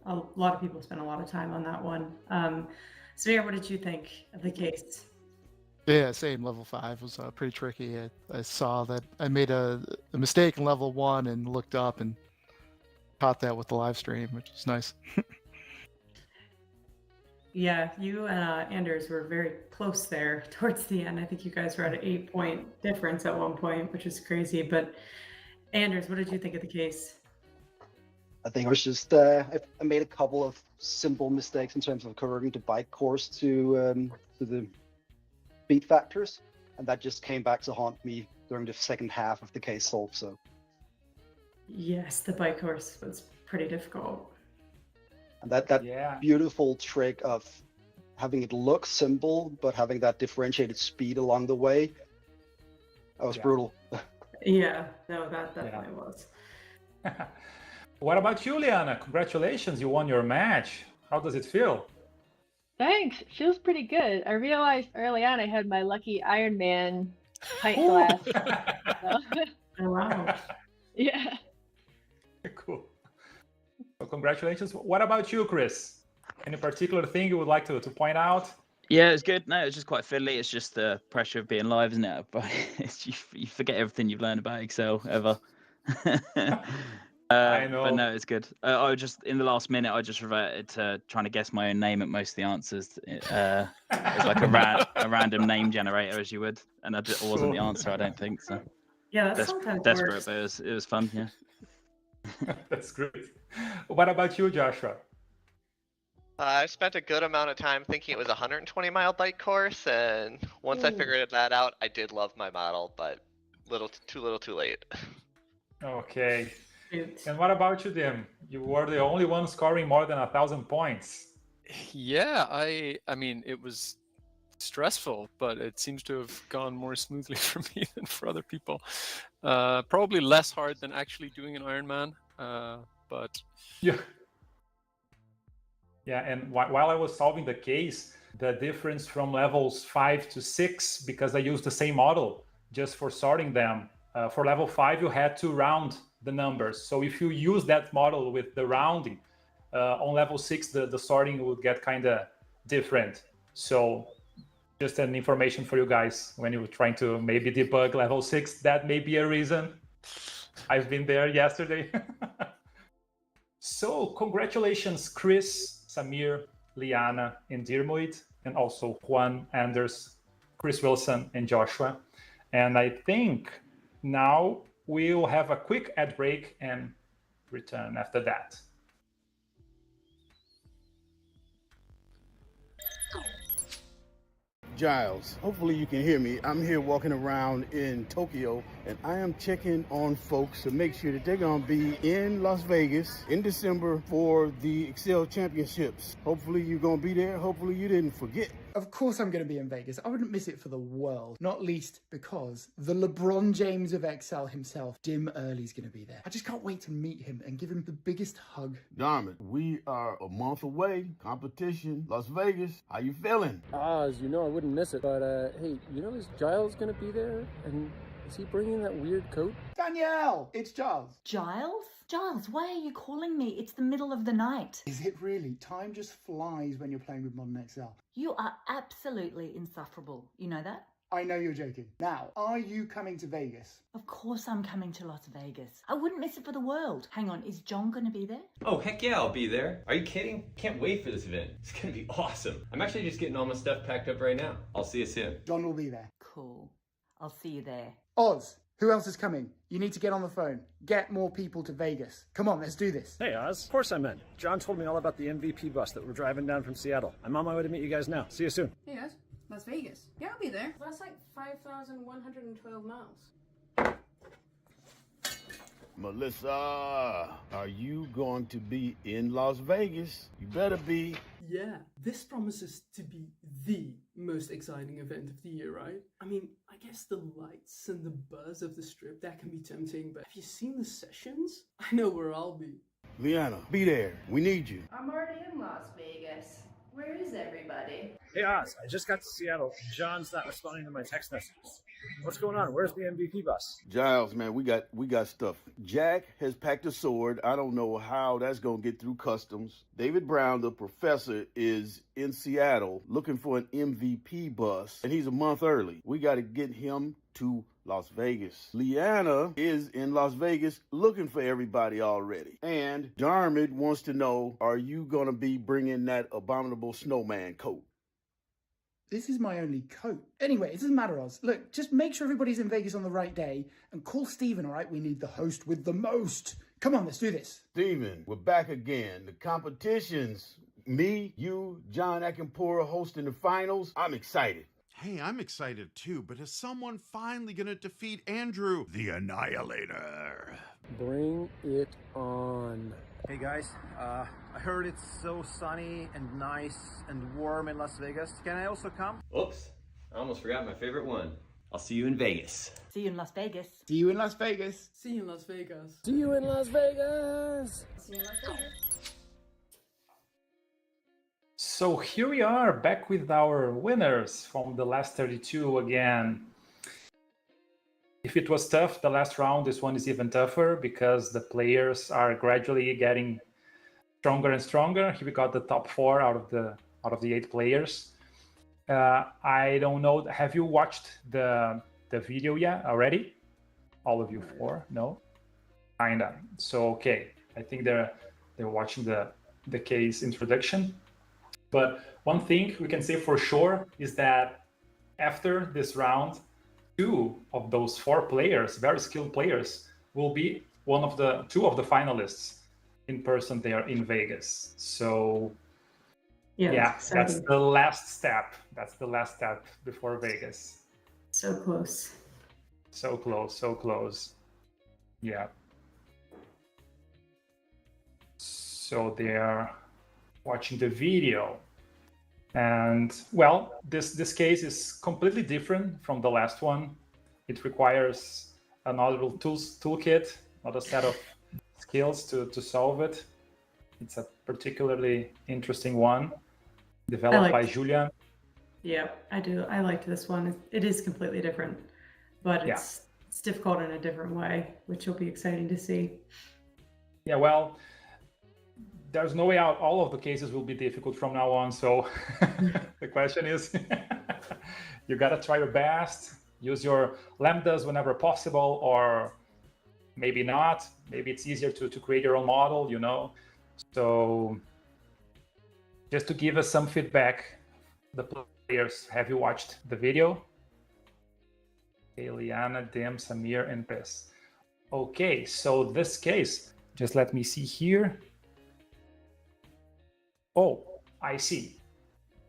A lot of people spent a lot of time on that one. Samir, what did you think of the case? Yeah, same. Level 5 was pretty tricky. I saw that I made a mistake in level 1 and looked up and caught that with the live stream, which is nice. Yeah, you and Anders were very close there towards the end. I think you guys were at an 8-point difference at one point, which is crazy. But Anders, what did you think of the case? I think it was just I made a couple of simple mistakes in terms of covering the bike course to the beat factors, and that just came back to haunt me during the second half of the case solve. So yes, the bike course was pretty difficult. And that beautiful trick of having it look simple, but having that differentiated speed along the way. That was brutal. Yeah, no, that definitely was. What about you, Liana? Congratulations, you won your match. How does it feel? Thanks. Feels pretty good. I realized early on I had my lucky Iron Man pint glass. So. Oh, wow. Yeah. Cool. So congratulations. What about you, Chris? Any particular thing you would like to point out? Yeah, it's good. No, it's just quite fiddly. It's just the pressure of being live, isn't it? But you forget everything you've learned about Excel ever. I know. But no, it's good. I just in the last minute, I just reverted to trying to guess my own name at most of the answers. It's like a random name generator, as you would, and it wasn't the answer. I don't think so. Yeah, that sometimes desperate, works. but it was fun. Yeah. That's great. What about you, Joshua? I spent a good amount of time thinking it was a 120-mile bike course, and once I figured that out, I did love my model, but too little too late. Okay. And what about you, Dim? You were the only one scoring more than 1,000 points. Yeah, I mean, it was stressful, but it seems to have gone more smoothly for me than for other people. Probably less hard than actually doing an Ironman, but yeah. Yeah, and while I was solving the case, the difference from levels 5 to 6, because I used the same model just for sorting them. For level 5, you had to round the numbers. So if you use that model with the rounding, on level 6, the sorting would get kind of different. So just an information for you guys when you're trying to maybe debug level 6, that may be a reason. I've been there yesterday. So congratulations, Chris, Samir, Liana, and Dirmuid, and also Juan, Anders, Chris Wilson, and Joshua. And I think now we'll have a quick ad break and return after that. Giles, hopefully you can hear me. I'm here walking around in Tokyo, and I am checking on folks to make sure that they're going to be in Las Vegas in December for the Excel Championships. Hopefully you're going to be there. Hopefully you didn't forget. Of course I'm going to be in Vegas. I wouldn't miss it for the world. Not least because the LeBron James of Excel himself, Dim Early's going to be there. I just can't wait to meet him and give him the biggest hug. Darn it, we are a month away. Competition, Las Vegas. How you feeling? As you know, I wouldn't miss it. But hey, you know, is Giles going to be there? And is he bringing that weird coat? Danielle, it's Giles. Giles? Giles, why are you calling me? It's the middle of the night. Is it really? Time just flies when you're playing with modern Excel. You are absolutely insufferable. You know that? I know you're joking. Now, are you coming to Vegas? Of course I'm coming to Las Vegas. I wouldn't miss it for the world. Hang on, is John going to be there? Oh, heck yeah, I'll be there. Are you kidding? Can't wait for this event. It's going to be awesome. I'm actually just getting all my stuff packed up right now. I'll see you soon. John will be there. Cool. I'll see you there. Oz, who else is coming? You need to get on the phone. Get more people to Vegas. Come on, let's do this. Hey, Oz. Of course I'm in. John told me all about the MVP bus that we're driving down from Seattle. I'm on my way to meet you guys now. See you soon. Hey guys, Las Vegas. Yeah, I'll be there. That's like 5,112 miles. Melissa, are you going to be in Las Vegas? You better be. Yeah, this promises to be the most exciting event of the year, right? I mean, I guess the lights and the buzz of the strip, that can be tempting, but have you seen the sessions? I know where I'll be. Liana, be there. We need you. I'm already in Las Vegas. Where is everybody? Hey, Oz. I just got to Seattle. John's not responding to my text messages. What's going on? Where's the MVP bus? Giles, man, we got stuff. Jack has packed a sword. I don't know how that's going to get through customs. David Brown, the professor, is in Seattle looking for an MVP bus, and he's a month early. We got to get him to Las Vegas. Liana is in Las Vegas looking for everybody already. And Darmid wants to know, are you going to be bringing that abominable snowman coat? This is my only coat. Anyway, it doesn't matter, Oz. Look, just make sure everybody's in Vegas on the right day and call Steven, all right? We need the host with the most. Come on, let's do this. Steven, we're back again. The competitions, me, you, John Akinpura hosting the finals. I'm excited. Hey, I'm excited too, but is someone finally gonna defeat Andrew, the Annihilator? Bring it on. Hey guys, I heard it's so sunny and nice and warm in Las Vegas. Can I also come? Oops, I almost forgot my favorite one. I'll see you in Vegas. See you in Las Vegas. See you in Las Vegas. See you in Las Vegas. See you in Las Vegas. See you in Las Vegas. So here we are back with our winners from the last 32 again. If it was tough, the last round, this one is even tougher because the players are gradually getting stronger and stronger. Here we got the top 4 out of the 8 players. I don't know, have you watched the video yet already? All of you 4? No? Kinda. So okay, I think they're watching the case introduction. But one thing we can say for sure is that after this round, 2 of those 4 players, very skilled players, will be 2 of the finalists in person there in Vegas. So yeah, that's the last step. That's the last step before Vegas. So close. So close, so close. Yeah. So they're watching the video. And well, this case is completely different from the last one. It requires another toolkit, another set of skills to solve it. It's a particularly interesting one, developed by Julian. Yeah, I do. I liked this one. It is completely different, but it's difficult in a different way, which will be exciting to see. Yeah, well, there's no way out. All of the cases will be difficult from now on. So the question is, you gotta try your best, use your lambdas whenever possible, or maybe not. Maybe it's easier to create your own model, you know? So just to give us some feedback, the players, have you watched the video? Eliana, Dim, Samir, and Pes. Okay, so this case, just let me see here. Oh, I see.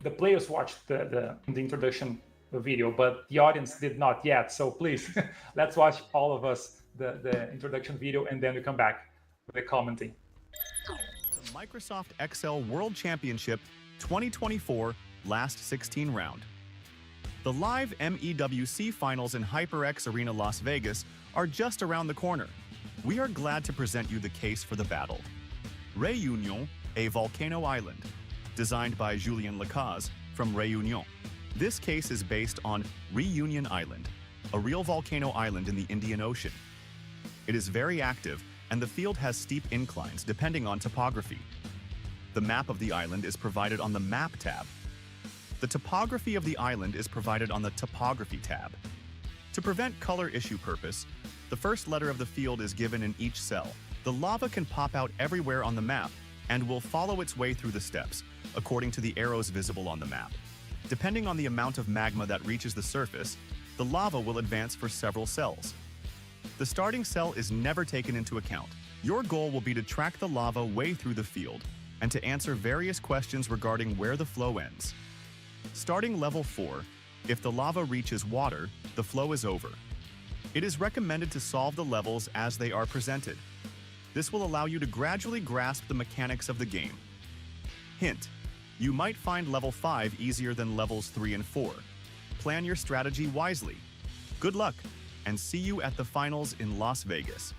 The players watched the introduction video, but the audience did not yet. So please, let's watch all of us the introduction video, and then we come back with the commenting. The Microsoft Excel World Championship 2024 Last 16 round. The live MEWC finals in HyperX Arena Las Vegas are just around the corner. We are glad to present you the case for the battle. Réunion, a volcano island, designed by Julien Lacaze from Réunion. This case is based on Reunion Island, a real volcano island in the Indian Ocean. It is very active, and the field has steep inclines depending on topography. The map of the island is provided on the Map tab. The topography of the island is provided on the Topography tab. To prevent color issue purpose, the first letter of the field is given in each cell. The lava can pop out everywhere on the map and will follow its way through the steps, according to the arrows visible on the map. Depending on the amount of magma that reaches the surface, the lava will advance for several cells. The starting cell is never taken into account. Your goal will be to track the lava way through the field and to answer various questions regarding where the flow ends. Starting level 4, if the lava reaches water, the flow is over. It is recommended to solve the levels as they are presented. This will allow you to gradually grasp the mechanics of the game. Hint, you might find level 5 easier than levels 3 and 4. Plan your strategy wisely. Good luck, and see you at the finals in Las Vegas.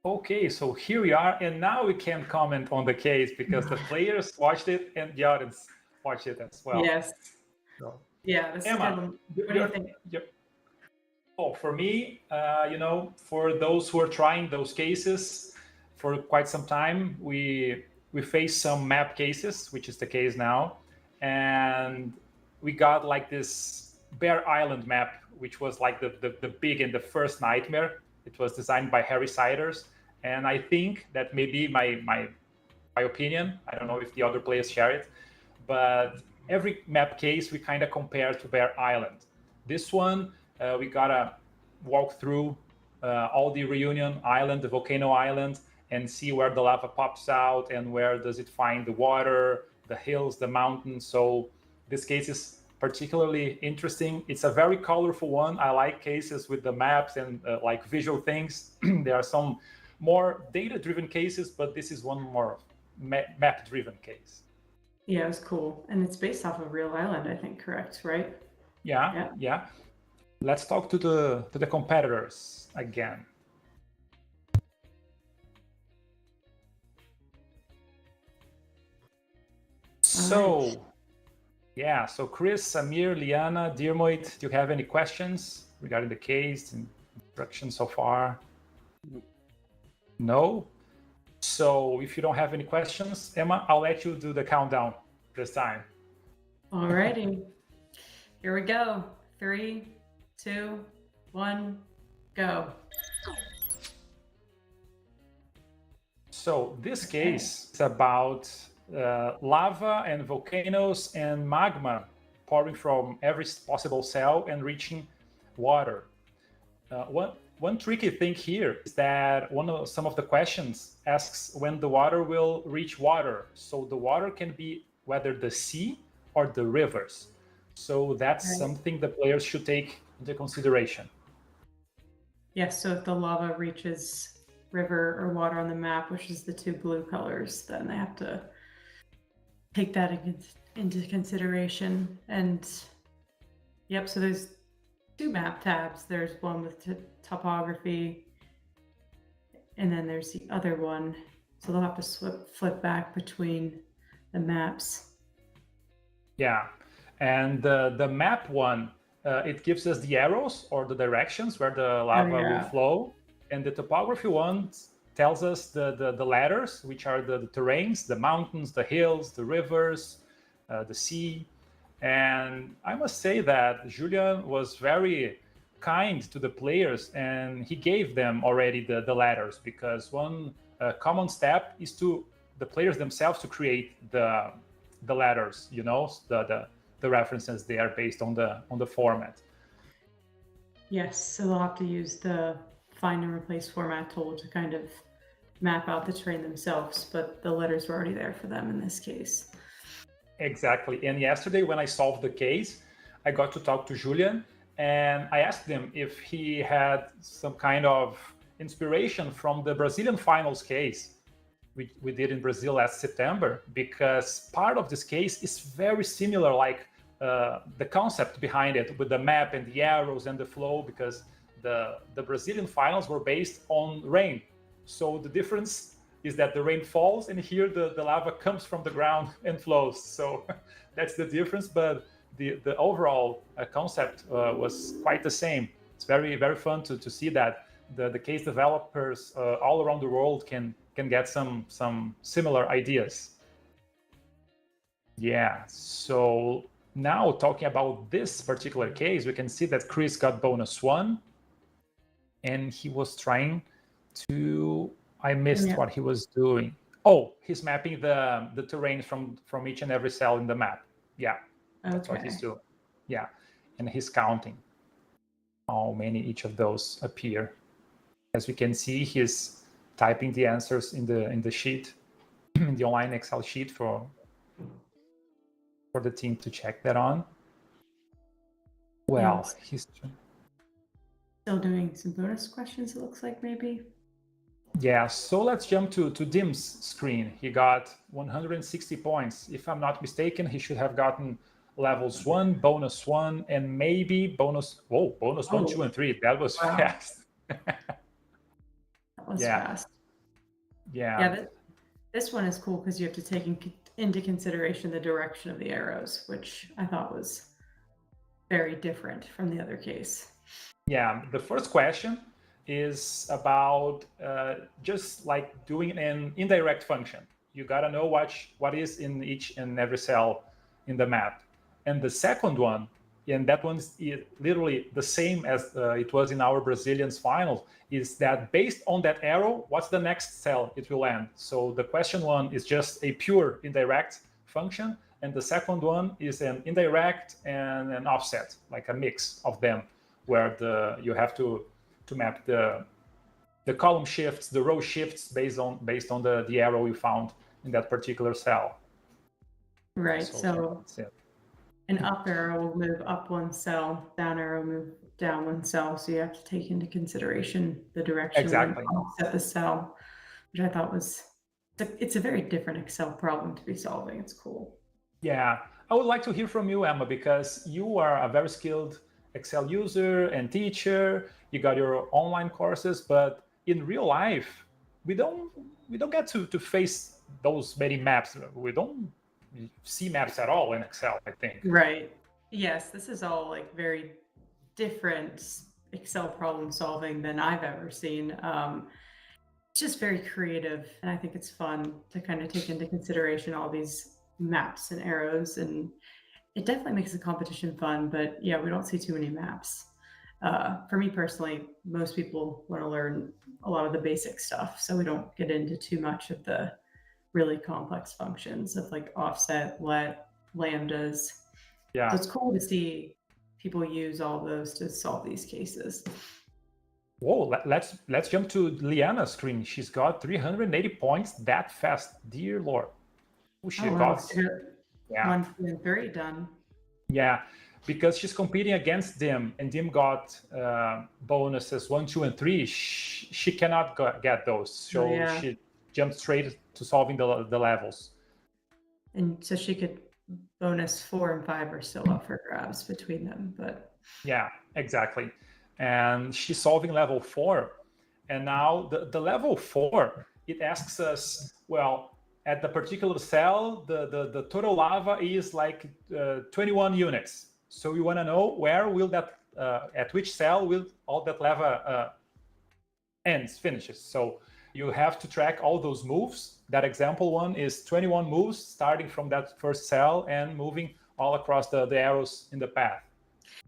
Okay, so here we are, and now we can comment on the case because the players watched it and the audience watched it as well. Yes. So, Yeah. This Emma, what do you think? Oh, for me, you know, for those who are trying those cases for quite some time, we face some map cases, which is the case now, and we got like this Bear Island map, which was like the big and the first nightmare. It was designed by Harry Siders, and I think that maybe my opinion. I don't know if the other players share it, but every map case we kind of compare to Bear Island. This one we gotta walk through all the Reunion Island, the volcano island, and see where the lava pops out and where does it find the water the hills, the mountains. So this case is particularly interesting. It's a very colorful one. I like cases with the maps and like visual things. There are some more data-driven cases, but this is one more map-driven case. Yeah, it was cool. And it's based off of a real island, I think, correct, right? Yeah. Let's talk to the competitors again. So, yeah, so Chris, Samir, Liana, Dirmoit, do you have any questions regarding the case and instructions so far? No? So if you don't have any questions, Emma, I'll let you do the countdown this time. Alrighty. Here we go. 3, 2, 1, go. So this case is about lava and volcanoes and magma pouring from every possible cell and reaching water. One tricky thing here is that some of the questions asks when the water will reach water. So the water can be whether the sea or the rivers. So that's something the players should take into consideration. Yes, so if the lava reaches river or water on the map, which is the 2 blue colors, then they have to take that into consideration. And yep, so there's 2 map tabs. There's one with topography, and then there's the other one. So they'll have to flip back between the maps. Yeah, and the map one, it gives us the arrows or the directions where the lava will flow. And the topography one tells us the letters, which are the terrains, the mountains, the hills, the rivers, the sea. And I must say that Julian was very kind to the players, and he gave them already the letters, because one common step is to the players themselves to create the letters, you know, the references they are based on the format. Yes, so they'll have to use the find and replace format tool to kind of map out the terrain themselves, but the letters were already there for them in this case. Exactly. And yesterday when I solved the case, I got to talk to Julian, and I asked him if he had some kind of inspiration from the Brazilian finals case we did in Brazil last September, because part of this case is very similar, like the concept behind it with the map and the arrows and the flow, because the Brazilian finals were based on rain. So the difference is that the rain falls, and here the lava comes from the ground and flows. So that's the difference, but the overall concept was quite the same. It's very, very fun to see that the case developers all around the world can get some similar ideas. Yeah, so now talking about this particular case, we can see that Chris got -1, and he was trying to, I missed what he was doing. Oh, he's mapping the terrain from each and every cell in the map. Yeah, that's what he's doing. Yeah, and he's counting how many each of those appear. As we can see, he's typing the answers in the sheet, in the online Excel sheet for the team to check that on. Well, he's still doing some bonus questions, it looks like, maybe. Yeah, so let's jump to Dim's screen. He got 160 points. If I'm not mistaken, he should have gotten levels 1, bonus 1, and maybe bonus 1, 2, and 3. That was fast. That was fast. Yeah, this one is cool because you have to take into consideration the direction of the arrows, which I thought was very different from the other case. Yeah, the first question is about just like doing an indirect function. You gotta know what is in each and every cell in the map. And the second one, and that one's literally the same as it was in our Brazilians final, is that based on that arrow, what's the next cell it will land? So the question one is just a pure indirect function, and the second one is an indirect and an offset, like a mix of them, where you have to map the column shifts, the row shifts based on the arrow you found in that particular cell. Right. So So that's it. an up arrow will move up one cell, down arrow move down one cell. So you have to take into consideration the direction Exactly. and offset the cell, which I thought was, it's a very different Excel problem to be solving. It's cool. Yeah, I would like to hear from you, Emma, because you are a very skilled Excel user and teacher. You got your online courses, but in real life, we don't get to face those many maps. We don't see maps at all in Excel, I think. Right. Yes, this is all like very different Excel problem solving than I've ever seen. It's just very creative, and I think it's fun to kind of take into consideration all these maps and arrows, and it definitely makes the competition fun. But yeah, we don't see too many maps. For me personally, most people want to learn a lot of the basic stuff, so we don't get into too much of the really complex functions of like offset, let, lambdas. Yeah. So it's cool to see people use all those to solve these cases. Whoa, let's jump to Liana's screen. She's got 380 points that fast. Dear Lord. Oh, she got... Yeah. 1, 2, and 3 done. Yeah, because she's competing against Dim, and Dim got bonuses 1, 2, and 3. She cannot get those, so she jumped straight to solving the levels. And so she could bonus 4 and 5 are still up for grabs between them, but yeah, exactly. And she's solving level 4, and now the level 4, it asks us, well, at the particular cell, the total lava is like 21 units. So we want to know where will that, at which cell will all that lava finishes. So you have to track all those moves. That example one is 21 moves starting from that first cell and moving all across the arrows in the path.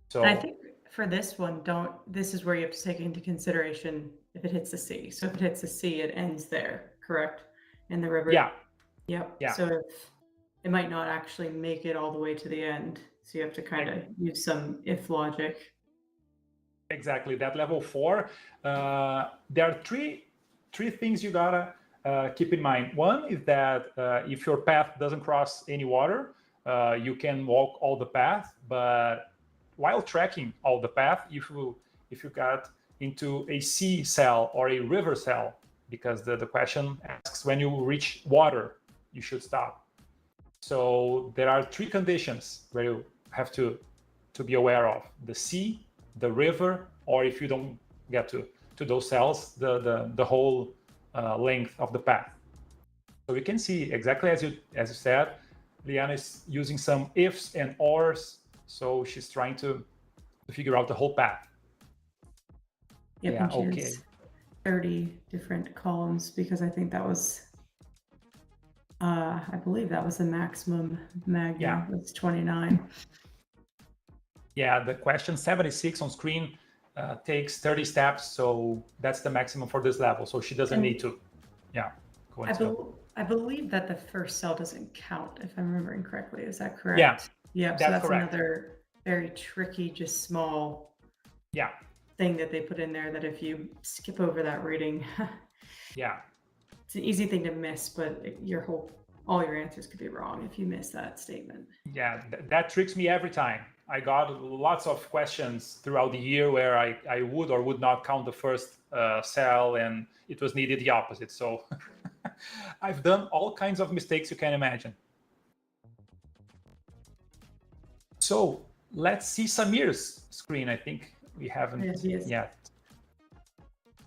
So I think for this one, this is where you have to take into consideration if it hits the C. So if it hits the C, it ends there, correct? In the river? Yeah. Yep. Yeah. So if it might not actually make it all the way to the end. So you have to kind of use some if logic. Exactly. That level 4, there are three things you gotta keep in mind. One is that if your path doesn't cross any water, you can walk all the path. But while tracking all the path, if you got into a sea cell or a river cell, because the question asks when you reach water, you should stop. So there are 3 conditions where you have to be aware of: the sea, the river, or if you don't get to those cells, the whole length of the path. So we can see exactly as you said, Liana is using some ifs and ors, so she's trying to figure out the whole path. Yep, Yeah, and she okay. has 30 different columns, because I think that was I believe that was the maximum magna. Yeah. It's 29. Yeah, the question 76 on screen takes 30 steps, so that's the maximum for this level. So she doesn't need to, go into. I believe that the first cell doesn't count, if I'm remembering correctly. Is that correct? Yeah, Yeah. So that's that's correct. another very tricky, just small thing that they put in there, that if you skip over that reading, Yeah. it's an easy thing to miss, but all your answers could be wrong if you miss that statement. Yeah, that tricks me every time. I got lots of questions throughout the year where I would or would not count the first cell, and it was needed the opposite. So I've done all kinds of mistakes you can imagine. So let's see Samir's screen. I think we haven't yet.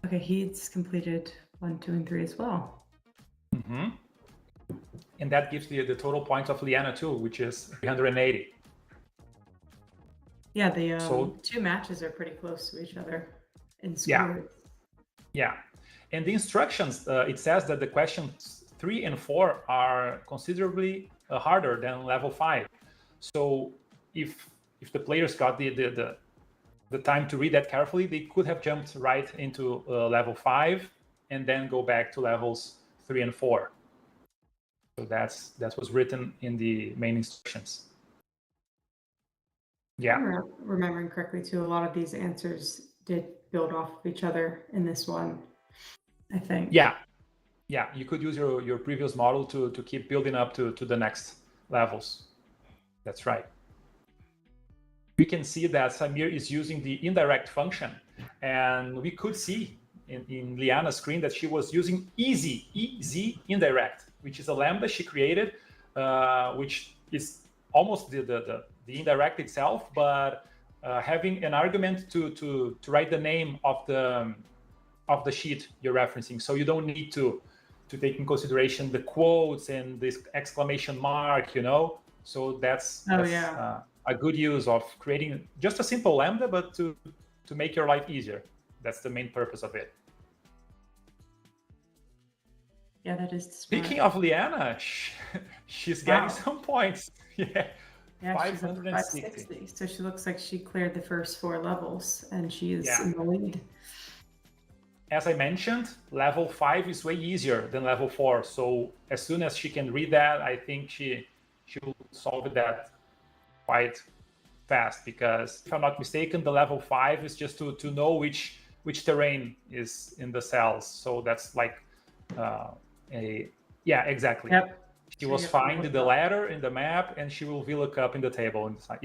Okay, he's completed 1, 2, and 3 as well. Mm-hmm. And that gives the total points of Liana too, which is 380. Yeah, the 2 matches are pretty close to each other in scores. Yeah. And the instructions, it says that the questions 3 and 4 are considerably harder than level 5. So if the players got the time to read that carefully, they could have jumped right into level 5 and then go back to levels 3 and 4. So that was written in the main instructions. Yeah. If I'm remembering correctly too, a lot of these answers did build off of each other in this one, I think. Yeah. You could use your previous model to keep building up to the next levels. That's right. We can see that Samir is using the indirect function, and we could see in Liana's screen that she was using easy indirect, which is a lambda she created, which is almost the indirect itself, but having an argument to write the name of the sheet you're referencing. So you don't need to take in consideration the quotes and this exclamation mark, So that's a good use of creating just a simple lambda, but to make your life easier. That's the main purpose of it. Yeah, that is smart. Speaking of Liana, she's getting some points. Yeah, 560. So she looks like she cleared the first 4 levels, and she is in the lead. As I mentioned, level 5 is way easier than level 4. So as soon as she can read that, I think she will solve that quite fast, because if I'm not mistaken, the level 5 is just to know which terrain is in the cells. So that's like exactly. Yep. She was finding the ladder in the map, and she will VLOOKUP in the table. And perfect.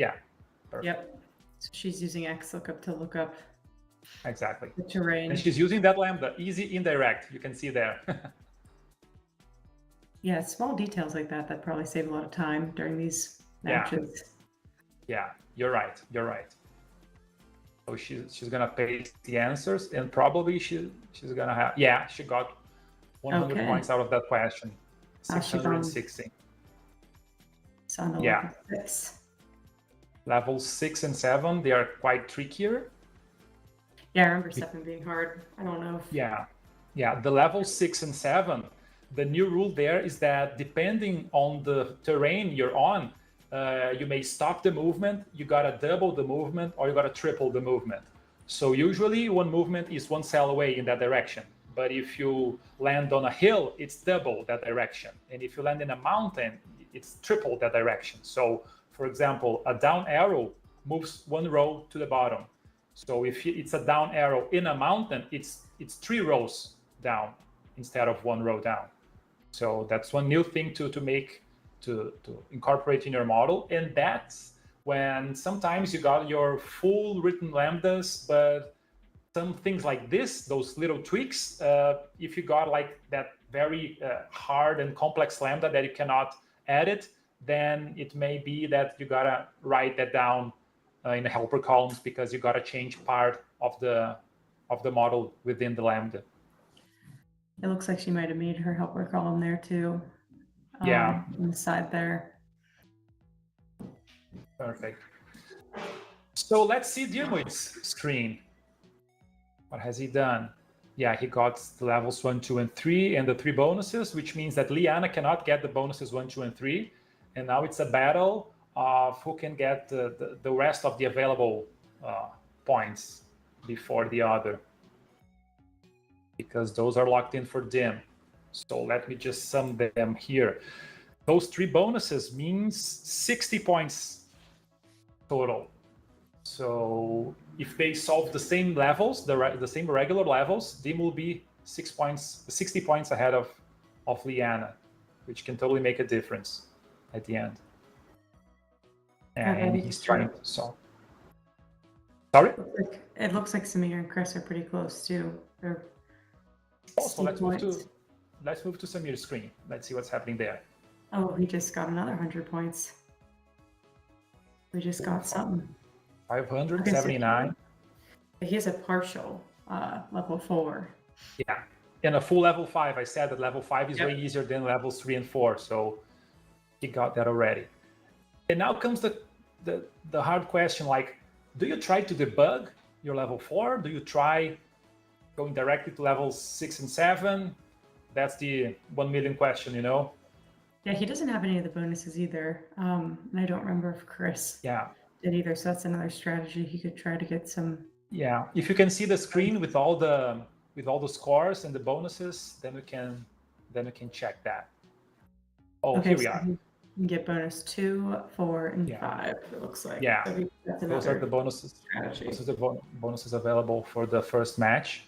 Yep. So she's using XLOOKUP to look up exactly the terrain. And she's using that lambda, easy indirect. You can see there. Yeah, small details like that probably save a lot of time during these matches. Yeah, you're right. So she's gonna paste the answers, and probably she's gonna have. Yeah, she got 100 points out of that question. 660. It's on the level 6. Levels 6 and 7, they are quite trickier. Yeah, I remember 7 being hard. I don't know if... Yeah. The level 6 and 7, the new rule there is that depending on the terrain you're on, you may stop the movement, you gotta double the movement, or you gotta triple the movement. So usually one movement is 1 cell away in that direction. But if you land on a hill, it's double that direction. And if you land in a mountain, it's triple that direction. So for example, a down arrow moves 1 row to the bottom. So if it's a down arrow in a mountain, it's 3 rows down instead of 1 row down. So that's one new thing to incorporate in your model. And that's when sometimes you got your full written lambdas, but some things like this, those little tweaks, if you got like that very hard and complex lambda that you cannot edit, then it may be that you gotta write that down in the helper columns, because you gotta change part of the model within the lambda. It looks like she might have made her helper column there too. On the side there. Perfect. So let's see Diarmuid's screen. What has he done? Yeah, he got the levels 1, 2, and 3, and the 3 bonuses, which means that Liana cannot get the bonuses 1, 2, and 3. And now it's a battle of who can get the rest of the available points before the other, because those are locked in for Dim. So let me just sum them here. Those 3 bonuses means 60 points total. So if they solve the same levels, the same regular levels, Dim will be 60 points ahead of Liana, which can totally make a difference at the end. And he's trying to solve. Sorry? It looks like Samir and Chris are pretty close too. So let's move to Samir's screen. Let's see what's happening there. Oh, he just got another 100 points. We just got something. 579. He has a partial level 4. Yeah, and a full level 5. I said that level 5 is way easier than levels 3 and 4, so he got that already. And now comes the hard question, like, do you try to debug your level 4? Do you try going directly to levels 6 and 7? That's the 1 million question, Yeah, he doesn't have any of the bonuses either. And I don't remember if Chris did either, so that's another strategy. He could try to get some. Yeah, if you can see the screen with all the scores and the bonuses, then we can check that. Oh, okay, here we so are. You can get bonus 2, 4, and 5. It looks like. Yeah, so that's those are the bonuses. Those are the bonuses available for the first match.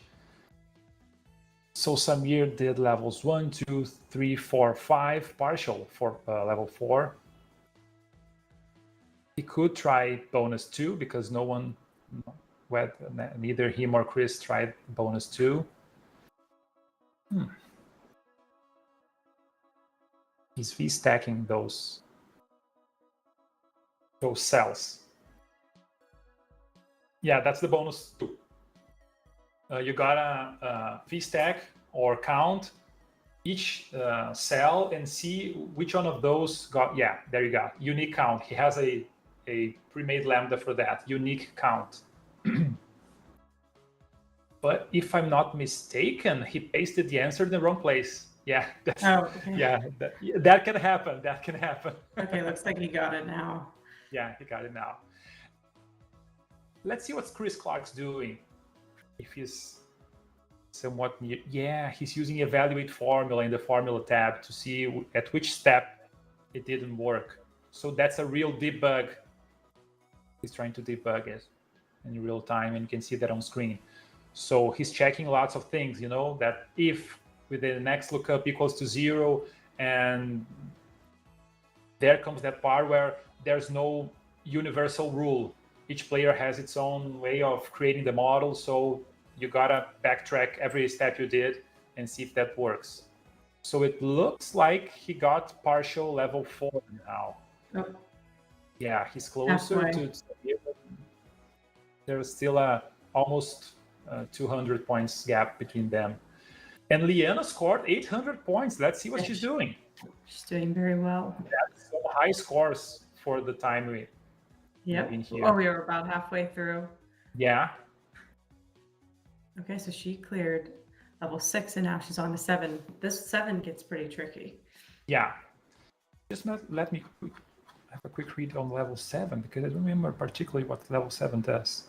So Samir did levels 1, 2, 3, 4, 5 partial for level 4. He could try bonus 2 because no one, well, neither him or Chris tried bonus 2. He's V-stacking those cells. Yeah, that's the bonus 2. You gotta V-stack or count each cell and see which one of those got, yeah, there you go, unique count. He has a pre-made lambda for that, unique count. But if I'm not mistaken, he pasted the answer in the wrong place. Yeah, okay. Yeah, that can happen. That can happen. Okay, looks like he got it now. Yeah, he got it now. Let's see what Chris Clark's doing. If he's somewhat near, yeah, he's using evaluate formula in the formula tab to see at which step it didn't work. So that's a real debug. He's trying to debug it in real time, and you can see that on screen. So he's checking lots of things, that if with the next lookup equals to 0, and there comes that part where there's no universal rule. Each player has its own way of creating the model, so you gotta backtrack every step you did and see if that works. So it looks like he got partial level 4 now. Oh. Yeah, he's closer to. There's still a almost 200 points gap between them. And Liana scored 800 points. Let's see what she's doing. She's doing very well. That's some high scores for the time we've been here. Oh, we were about halfway through. Yeah. Okay, so she cleared level 6 and now she's on to 7. This 7 gets pretty tricky. Yeah. Just let me have a quick read on level 7 because I don't remember particularly what level 7 does.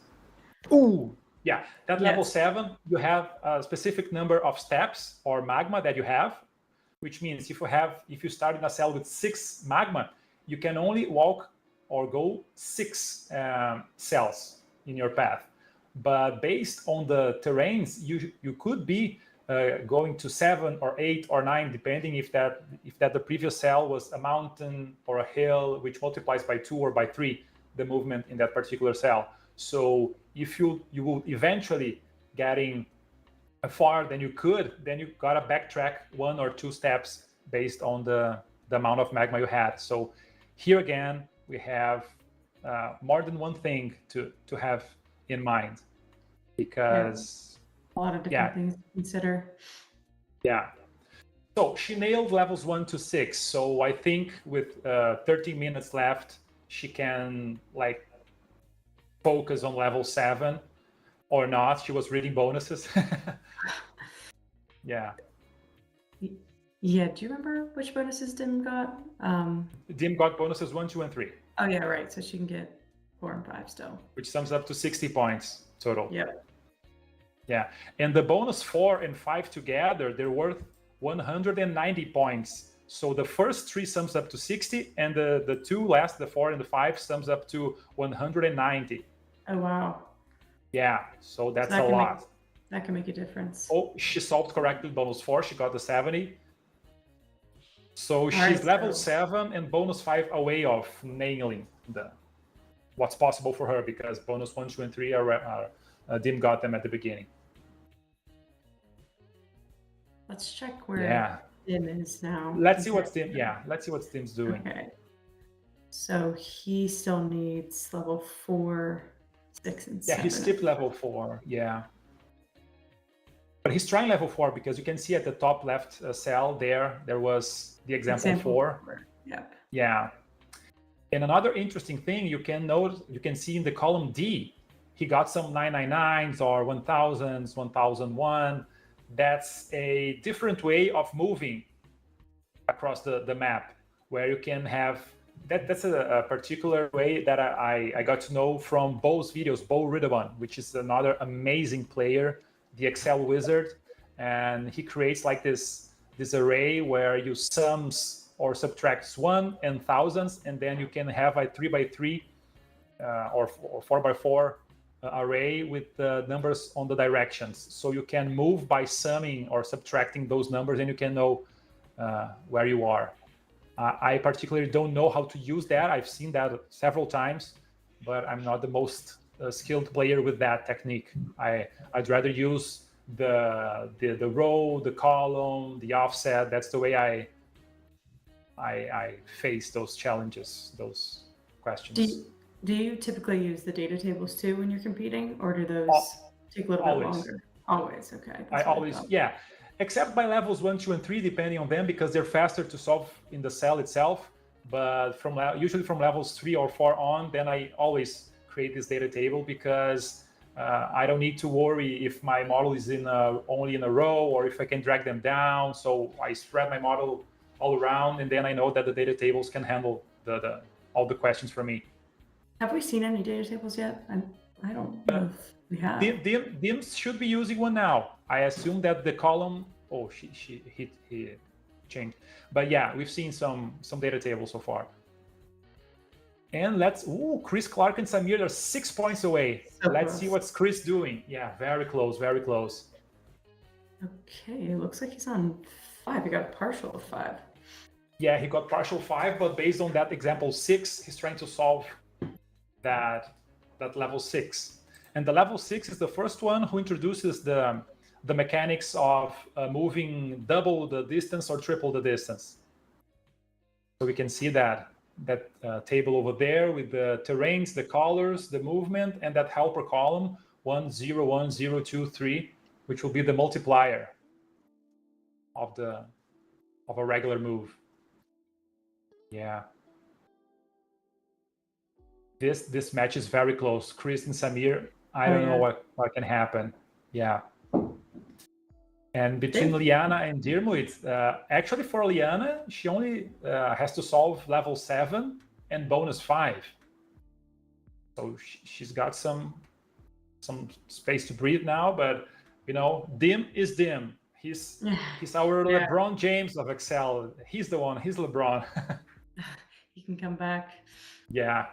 Ooh, yeah. That level 7, you have a specific number of steps or magma that you have, which means if you start in a cell with 6 magma, you can only walk or go 6 cells in your path. But based on the terrains, you could be going to 7 or 8 or 9, depending if that the previous cell was a mountain or a hill, which multiplies by 2 or by 3 the movement in that particular cell. So if you will eventually getting far than you could, then you gotta backtrack 1 or 2 steps based on the amount of magma you had. So here again, we have more than one thing to have in mind, because a lot of different things to consider. Yeah. So she nailed levels 1 to 6. So I think with 13 minutes left, she can focus on level 7 or not. She was reading bonuses. Yeah. Yeah. Do you remember which bonuses Dim got? Dim got bonuses 1, 2, and 3. Oh yeah, right. So she can get 4 and 5 still. Which sums up to 60 points total. Yep. Yeah. And the bonus 4 and 5 together, they're worth 190 points. So the first 3 sums up to 60, and the 2 last, the 4 and the 5, sums up to 190. Oh wow. Yeah. So that's a lot. That can make a difference. Oh, she solved correctly bonus 4. She got the 70. So she's level 7 and bonus 5 away of nailing what's possible for her, because bonus 1, 2, and 3 are Dim got them at the beginning. Let's check where Dim is now. Let's see what Dim. Yeah, let's see what Dim's doing. Okay. So he still needs level 4, 6, and 7. Yeah, he skipped level 4. Yeah. But he's trying level 4 because you can see at the top left cell there was the example 4. Yep. Yeah. And another interesting thing you can see in the column D, he got some 999s or 1000s, 1001. That's a different way of moving across the map, where you can have that's a particular way that I got to know from Bo's videos, Bo Ridabon, which is another amazing player, the Excel wizard, and he creates this array where you sums or subtracts 1 and thousands, and then you can have a 3x3 or 4x4 array with the numbers on the directions. So you can move by summing or subtracting those numbers, and you can know where you are. I particularly don't know how to use that. I've seen that several times, but I'm not the most skilled player with that technique. I'd rather use the row, the column, the offset. That's the way I face those challenges, those questions. Do you typically use the data tables too when you're competing, or do those take a little bit longer? Always, okay. I always, yeah. Except by levels 1, 2, and 3, depending on them, because they're faster to solve in the cell itself. But usually from levels 3 or 4 on, then I always create this data table, because I don't need to worry if my model is only in a row, or if I can drag them down. So I spread my model all around, and then I know that the data tables can handle all the questions for me. Have we seen any data tables yet? I don't know if we have. Dim should be using one now. I assume that the column. Oh, he changed. But yeah, we've seen some data tables so far. And Chris Clark and Samir are 6 points away. So let's close. see what's Chris doing. Yeah, very close, very close. Okay, it looks like he's on 5. He got a partial of 5. Yeah, he got partial 5, but based on that example 6, he's trying to solve that level 6. And the level 6 is the first one who introduces the mechanics of moving double the distance or triple the distance. So we can see that table over there with the terrains, the colors, the movement, and that helper column 1, 0, 1, 0, 2, 3, which will be the multiplier of a regular move. Yeah. This match is very close. Chris and Samir, I don't know what can happen. Yeah. And between Liana and Dirmut, actually for Liana, she only has to solve level 7 and bonus 5. So she's got some space to breathe now, but Dim is Dim. He's our LeBron James of Excel. He's the one. He's LeBron. He can come back. Yeah,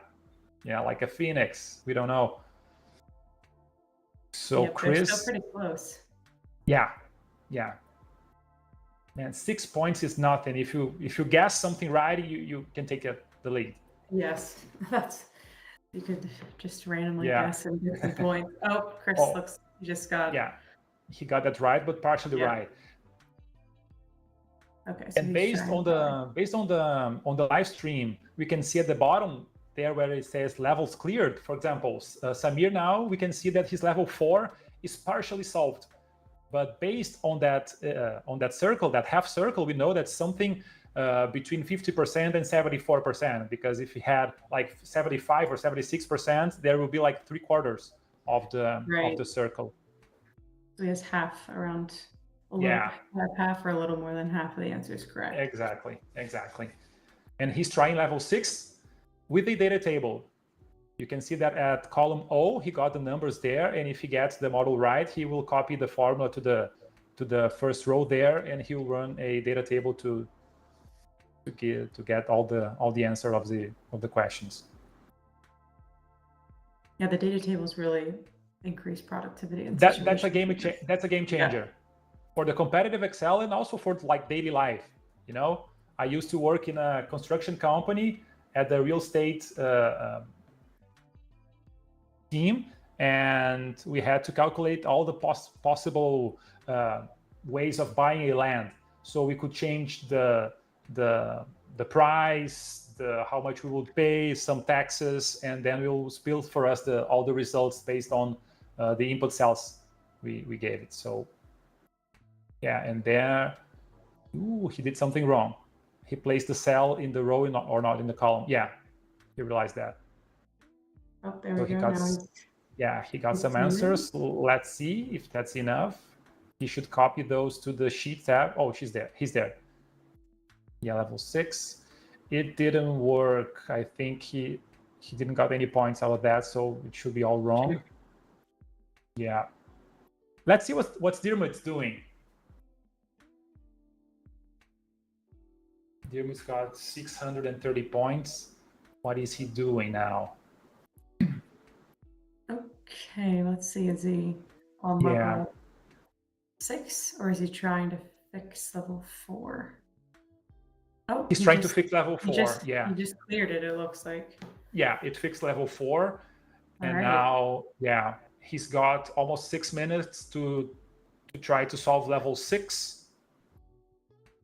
like a phoenix. We don't know. So Chris, they're still pretty close. Yeah. Man, 6 points is nothing. If you guess something right, you can take the lead. Yes, you could just randomly guess and get some points. Oh, Chris looks he just got. Yeah, he got that right, but partially right. Okay. So and based on the live stream, we can see at the bottom there where it says levels cleared. For example, Samir now we can see that his level 4 is partially solved. But based on that circle, that half circle, we know that something between 50% and 74. Because if he had like 75 or 76%, there will be like 3/4 of the circle. So he has half, around half or a little more than half of the answer is correct. Exactly. And he's trying level 6 with the data table. You can see that at column O, he got the numbers there, and if he gets the model right, he will copy the formula to the first row there, and he will run a data table to get all the answer of the questions. Yeah, the data tables really increase productivity. That's a game changer for the competitive Excel and also for like daily life. I used to work in a construction company at the real estate team, and we had to calculate all the possible ways of buying a land, so we could change the price, how much we would pay, some taxes, and then we will spill for us all the results based on the input cells we gave it. So yeah, and there he did something wrong. He placed the cell in the row or not in the column. Yeah, he realized that. Oh, there we go. He got some answers. Let's see if that's enough. He should copy those to the sheet tab. Oh, he's there. Yeah, level 6. It didn't work. I think he didn't got any points out of that, so it should be all wrong. Yeah. Let's see what's Dirmut's doing. Dirmut's got 630 points. What is he doing now? Okay, let's see. Is he on level 6, or is he trying to fix level 4? Oh, He's he trying to just- fix level 4. He just cleared it, it looks like. Yeah, it fixed level 4. And Alright. now, yeah, he's got almost 6 minutes to try to solve level 6.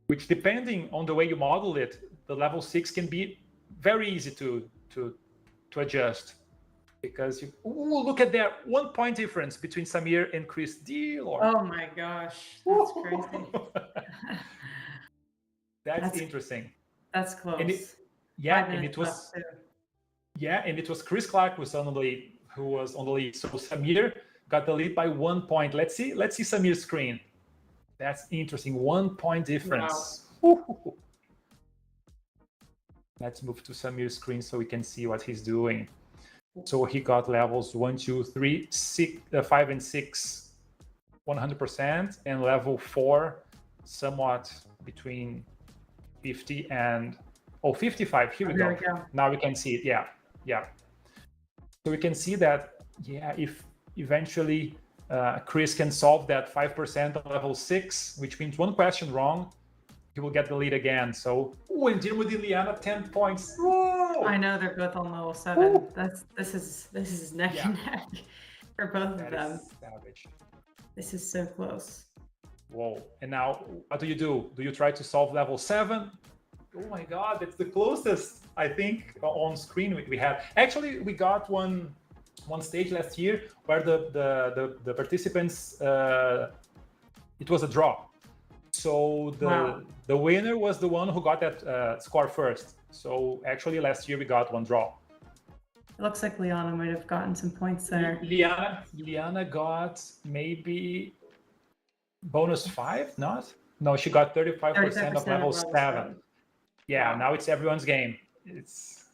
Which, depending on the way you model it, the level 6 can be very easy to adjust. Because you look at that 1 point difference between Samir and Chris. Deal or Oh my gosh, that's crazy. that's interesting. That's close. And it, yeah, 5 and minutes it was left, too. yeah, and it was Chris Clark who was on the lead. So Samir got the lead by 1 point. Let's see Samir's screen. That's interesting. 1 point difference. Wow. Let's move to Samir's screen so we can see what he's doing. So he got levels 1, 2, 3, 6, 5, and 6, 100%, and level 4, somewhat between 50 and 55. Here we There go. we go. Now we can see it. Yeah. So we can see that. Yeah, if eventually Chris can solve that 5% on level 6, which means 1 question wrong, he will get the lead again. So, and deal with Liliana, 10 points. Whoa! I know they're both on level 7. This is neck and neck for both of them. Savage. This is so close. Whoa. And now, what do? Do you try to solve level 7? Oh my God, that's the closest, I think, on screen we had. Actually, we got one stage last year where the participants, it was a draw. So the winner was the one who got that score first. So actually last year we got 1 draw. It looks like Liana might have gotten some points there. Liana got maybe bonus 5, not? No, she got 35% of level 7. Yeah, now it's everyone's game. It's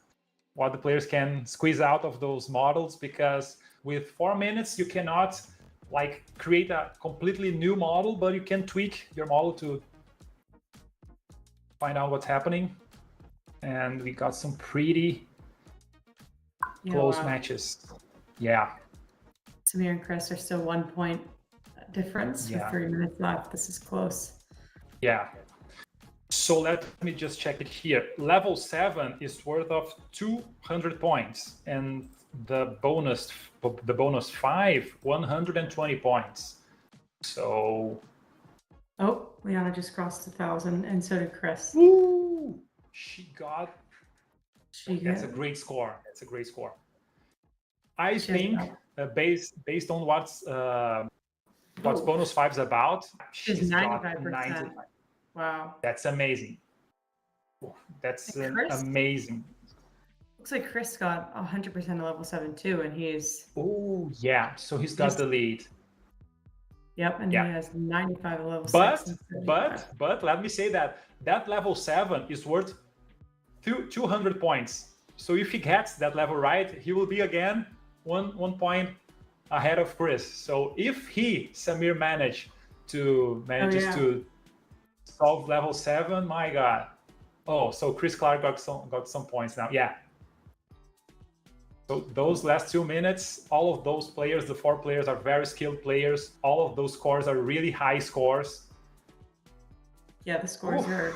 what the players can squeeze out of those models, because with 4 minutes you cannot like create a completely new model, but you can tweak your model to find out what's happening. And we got some pretty close matches. Yeah. Samir and Chris are still 1 point difference with 3 minutes left. This is close. Yeah. So let me just check it here. Level 7 is worth of 200 points, and the bonus 5, 120 points. So. Oh, Liana just crossed 1,000, and so did Chris. Woo! That's a great score. That's a great score. I think based on what's bonus 5's about, she's 95%. 95. Wow. That's amazing. That's amazing. Looks like Chris got 100% of level 7 too, and he's. Oh yeah, so he's got the lead. Yep, and he has 95 of level 6. But let me say that level 7 is worth 200 points. So if he gets that level right, he will be again one point ahead of Chris. So if Samir manages to solve level 7, my God. Oh, so Chris Clark got some points now. Yeah. So those last 2 minutes, all of those players, the 4 players, are very skilled players. All of those scores are really high scores. Yeah, the scores are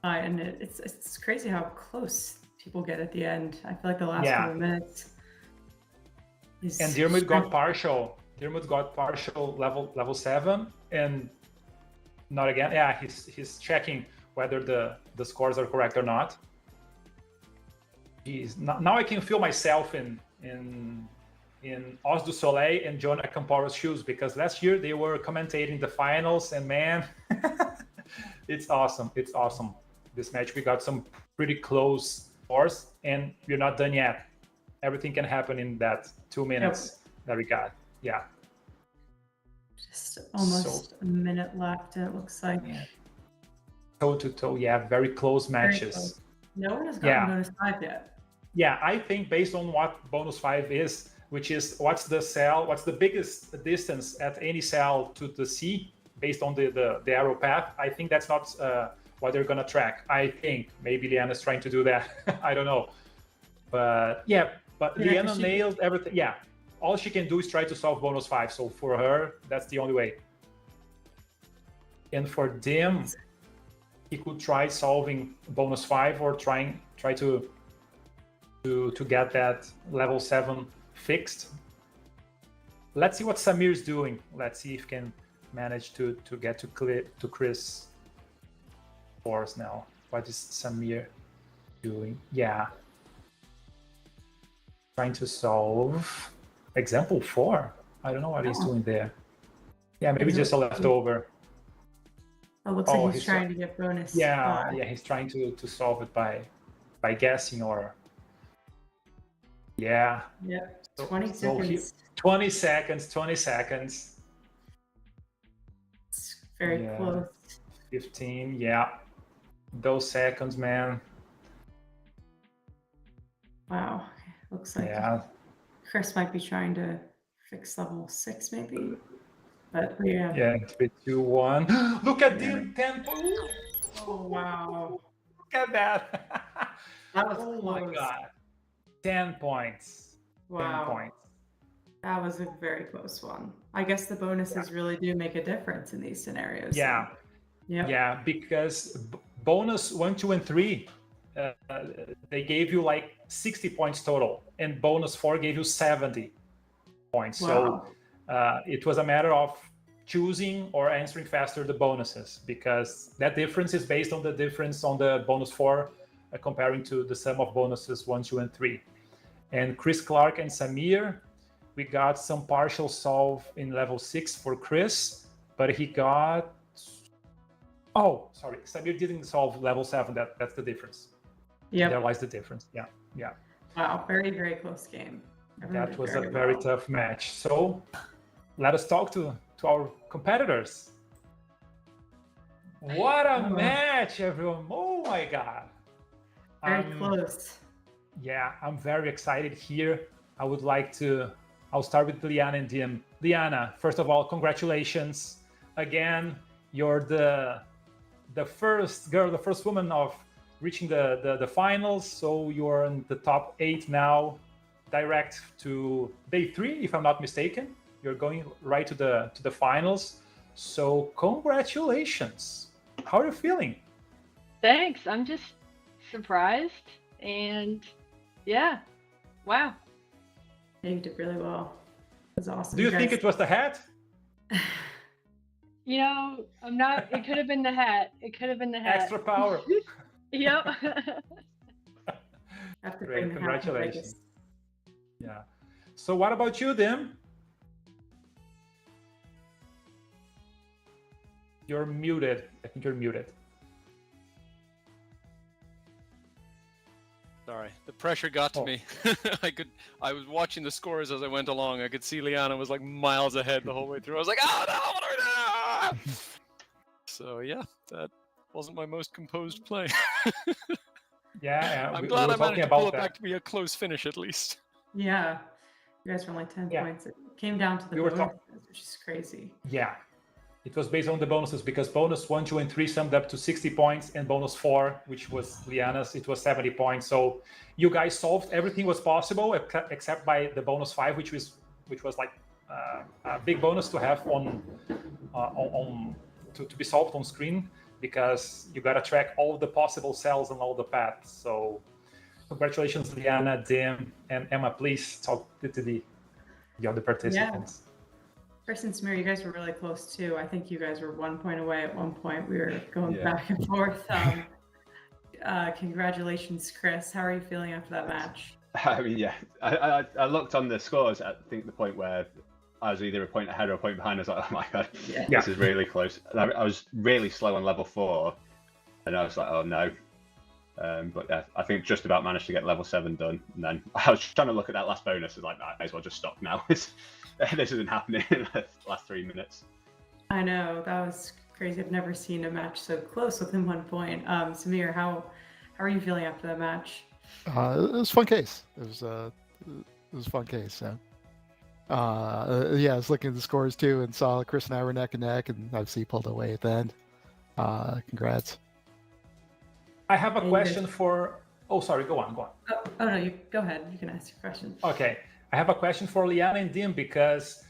high, and it's crazy how close people get at the end. I feel like the last couple of minutes. And Dermot got partial. Dermot got partial level 7, and not again. Yeah, he's checking whether the scores are correct or not. Now I can feel myself in Os do Soleil and Jonah Camporo's shoes, because last year they were commentating the finals, and man, it's awesome. It's awesome. This match, we got some pretty close scores, and we're not done yet. Everything can happen in that 2 minutes that we got. Yeah. Just almost a minute left, and it looks like. Toe to toe, very close matches. Close. No one has gotten bonus 5 yet. Yeah, I think based on what bonus 5 is, which is what's the biggest distance at any cell to the sea based on the arrow path, I think that's not what they're gonna track. I think maybe Liana's trying to do that. I don't know. But Liana nailed everything. Yeah, all she can do is try to solve bonus 5. So for her, that's the only way. And for Dim, he could try solving bonus 5 or try to get that level 7 fixed. Let's see what Samir's doing. Let's see if he can manage to get to Chris Force now. What is Samir doing? Yeah. Trying to solve example 4. I don't know what he's doing there. Yeah, maybe just a leftover. It looks like he's trying to get bonus. Yeah, he's trying to solve it by guessing or. Yeah. Yeah. 20 seconds. 20 seconds. 20 seconds. It's very close. 15. Yeah. Those seconds, man. Wow. Looks like Chris might be trying to fix level 6, maybe. But yeah. Yeah, 3, 2, 1. Look at the 10 points. Oh, wow. Look at that. That was oh, close. my God. 10 points. Wow. 10 points. That was a very close one. I guess the bonuses really do make a difference in these scenarios. Yeah. Yeah, because bonus 1, 2, and 3, they gave you like 60 points total, and bonus 4 gave you 70 points. Wow. So it was a matter of choosing or answering faster the bonuses, because that difference is based on the difference on the bonus 4 comparing to the sum of bonuses 1, 2, and 3. And Chris Clark and Samir, we got some partial solve in level 6 for Chris, but he got... Oh, sorry, Samir didn't solve level 7. That's the difference. Yeah, there lies the difference. Yeah. Wow, very, very close game. That was a very tough match. So let us talk to our competitors. What a match, everyone. Oh my God. Very close. Yeah, I'm very excited here. I'll start with Liana and Dim. Liana, first of all, congratulations. Again, you're the first girl, the first woman of reaching the finals. So you're in the top 8 now, direct to day 3, if I'm not mistaken. You're going right to the finals. So congratulations. How are you feeling? Thanks. I'm just surprised, and yeah, wow. Yeah, you did really well. It was awesome. Do you think it was the hat? You know, I'm not. It could have been the hat. It could have been the hat. Extra power. Yep. Great, congratulations. Yeah. So what about you, Dim? You're muted. I think you're muted. Sorry, the pressure got to me. I was watching the scores as I went along. I could see Liana was like miles ahead the whole way through. I was like, oh no, what do we do? So yeah, that wasn't my most composed play. Yeah, I'm glad I managed to pull it back to be a close finish at least. Yeah, you guys were only 10 points. It came down to the bonuses, which is crazy. Yeah, it was based on the bonuses, because bonus 1, 2, and 3 summed up to 60 points, and bonus 4, which was Liana's, it was 70 points. So you guys solved everything was possible except by the bonus 5, which was like a big bonus to have to be solved on screen, because you gotta track all the possible cells and all the paths. So congratulations, Liana, Dim, and Emma. Please talk to the other participants. Yeah. Chris and Samir, you guys were really close too. I think you guys were 1 point away at one point. We were going back and forth. Congratulations, Chris. How are you feeling after that match? I mean, yeah, I looked on the scores at, I think, the point where I was either a point ahead or a point behind. I was like, oh my God, this is really close. I was really slow on level 4, and I was like, oh no. But yeah, I think just about managed to get level 7 done. And then I was trying to look at that last bonus. I was like, I may as well just stop now. This isn't happening in the last 3 minutes. I know, that was crazy. I've never seen a match so close within 1 point. Samir, how are you feeling after that match? It was a fun case. It was a fun case. So. Yeah, I was looking at the scores too and saw Chris and I were neck and neck, and obviously he pulled away at the end. Congrats. I have a question for... Oh, sorry, go on. Oh no, you go ahead. You can ask your question. Okay. I have a question for Liana and Dim, because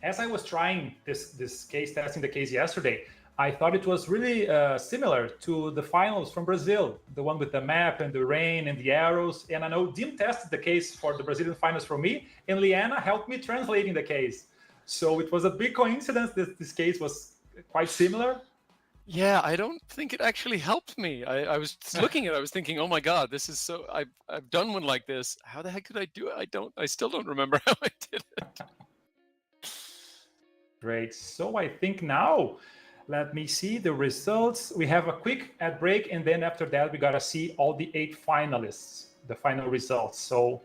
as I was trying this case, testing the case yesterday, I thought it was really similar to the finals from Brazil, the one with the map and the rain and the arrows. And I know Dim tested the case for the Brazilian finals for me, and Liana helped me translating the case. So it was a big coincidence that this case was quite similar. Yeah, I don't think it actually helped me. I was looking at it, I was thinking, oh my God, this is so, I've done one like this. How the heck could I do it? I still don't remember how I did it. Great. So I think now, let me see the results. We have a quick ad break, and then after that, we gotta see all the 8 finalists, the final results. So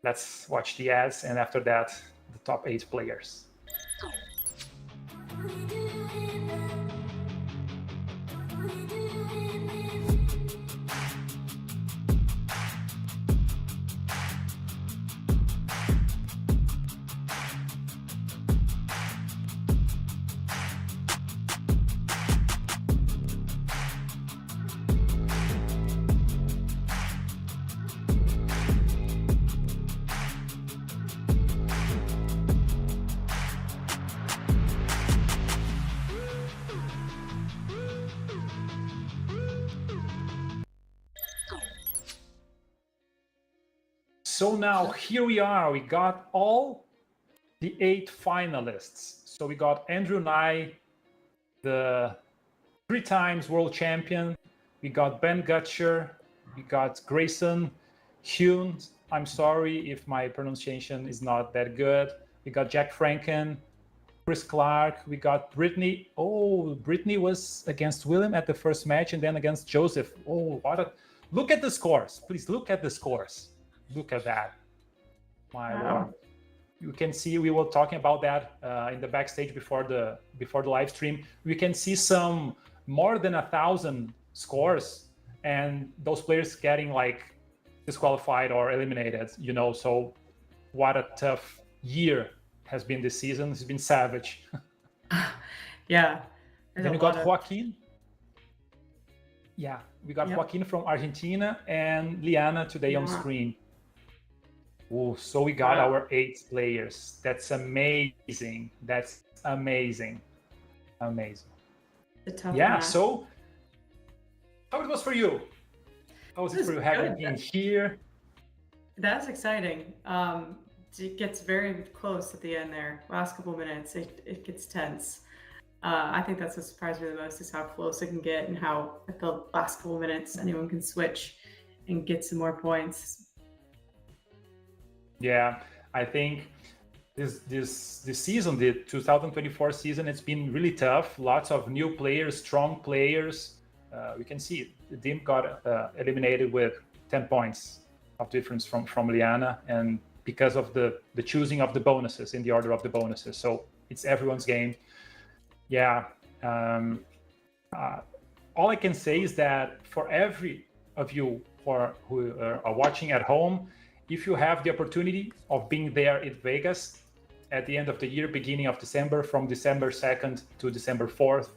let's watch the ads, and after that, the top 8 players. So now here we are. We got all the 8 finalists. So we got Andrew Nye, the 3 times world champion. We got Ben Gutcher. We got Grayson Hune. I'm sorry if my pronunciation is not that good. We got Jack Franken, Chris Clark. We got Brittany. Oh, Brittany was against William at the first match and then against Joseph. Oh, what a... Look at the scores. Please look at the scores. Look at that. My Lord. You can see we were talking about that in the backstage before the live stream. We can see some more than 1,000 scores, and those players getting like disqualified or eliminated. You know, so what a tough year has been this season. It's been savage. Yeah. Then we got Joaquin. Yeah, we got Joaquin from Argentina and Liana today on screen. Oh, so we got our 8 players. That's amazing. That's amazing. Amazing. Yeah, so how it was for you? How was it for you having been here? That's exciting. It gets very close at the end there. Last couple minutes, it gets tense. I think that's what surprised me the most is how close it can get and how at the last couple minutes anyone can switch and get some more points. Yeah, I think this season, the 2024 season, it's been really tough. Lots of new players, strong players. We can see the team got eliminated with 10 points of difference from Liana, and because of the choosing of the bonuses in the order of the bonuses. So it's everyone's game. Yeah. All I can say is that for every of you who are watching at home, if you have the opportunity of being there in Vegas at the end of the year, beginning of December, from December 2nd to December 4th,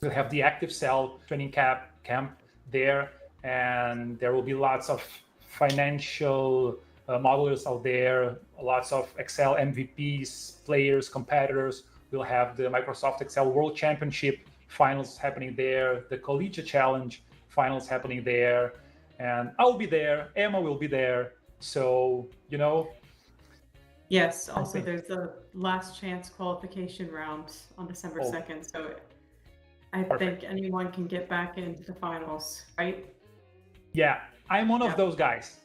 we'll have the Active Cell training camp there, and there will be lots of financial modelers out there, lots of Excel MVPs, players, competitors. We'll have the Microsoft Excel World Championship finals happening there, the Collegiate Challenge finals happening there, and I'll be there, Emma will be there. So, you know. Yes, also there's the last chance qualification round on December 2nd. So I think anyone can get back into the finals, right? Yeah, I'm one of those guys.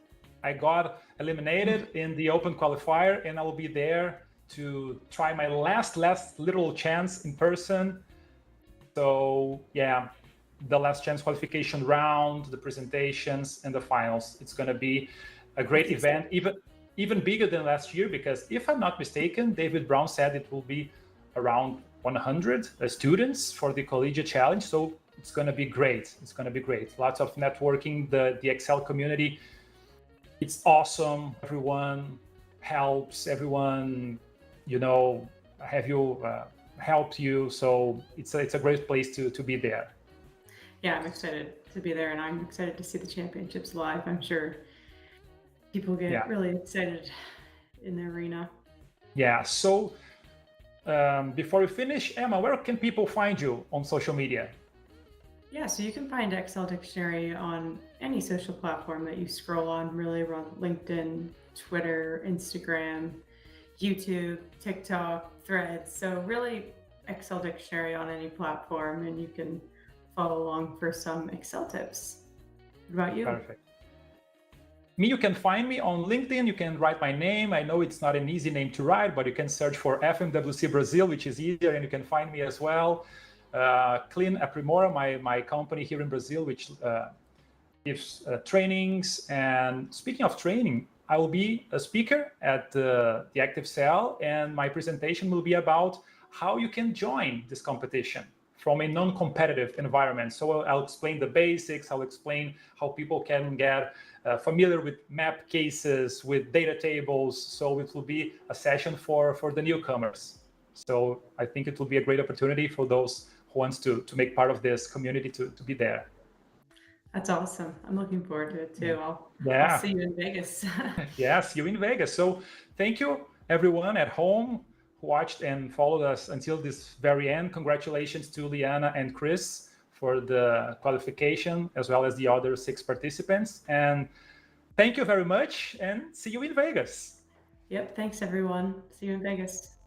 I got eliminated in the open qualifier, and I will be there to try my last little chance in person. So yeah, the last chance qualification round, the presentations, and the finals. It's going to be a great event, even bigger than last year, because if I'm not mistaken, David Brown said it will be around 100 students for the Collegiate Challenge. So it's going to be great. It's going to be great. Lots of networking, the Excel community. It's awesome. Everyone helps. Everyone, you know, helped you. So it's a great place to be there. Yeah, I'm excited to be there, and I'm excited to see the championships live. I'm sure people get really excited in the arena. Yeah, so before we finish, Emma, where can people find you on social media? Yeah, so you can find Excel Dictionary on any social platform that you scroll on, really. We're on LinkedIn, Twitter, Instagram, YouTube, TikTok, Threads. So really Excel Dictionary on any platform, and you can follow along for some Excel tips. What about you? Perfect. Me, you can find me on LinkedIn. You can write my name. I know it's not an easy name to write, but you can search for FMWC Brazil, which is easier, and you can find me as well. Clean Aprimora, my company here in Brazil, which gives trainings. And speaking of training, I will be a speaker at the Active Cell, and my presentation will be about how you can join this competition from a non-competitive environment. So I'll explain the basics, I'll explain how people can get familiar with map cases, with data tables. So it will be a session for the newcomers. So I think it will be a great opportunity for those who wants to make part of this community to be there. That's awesome. I'm looking forward to it too. I'll see you in Vegas. Yeah, see you in Vegas. So thank you everyone at home who watched and followed us until this very end. Congratulations to Liana and Chris for the qualification, as well as the other 6 participants. And thank you very much, and see you in Vegas. Yep, thanks everyone. See you in Vegas.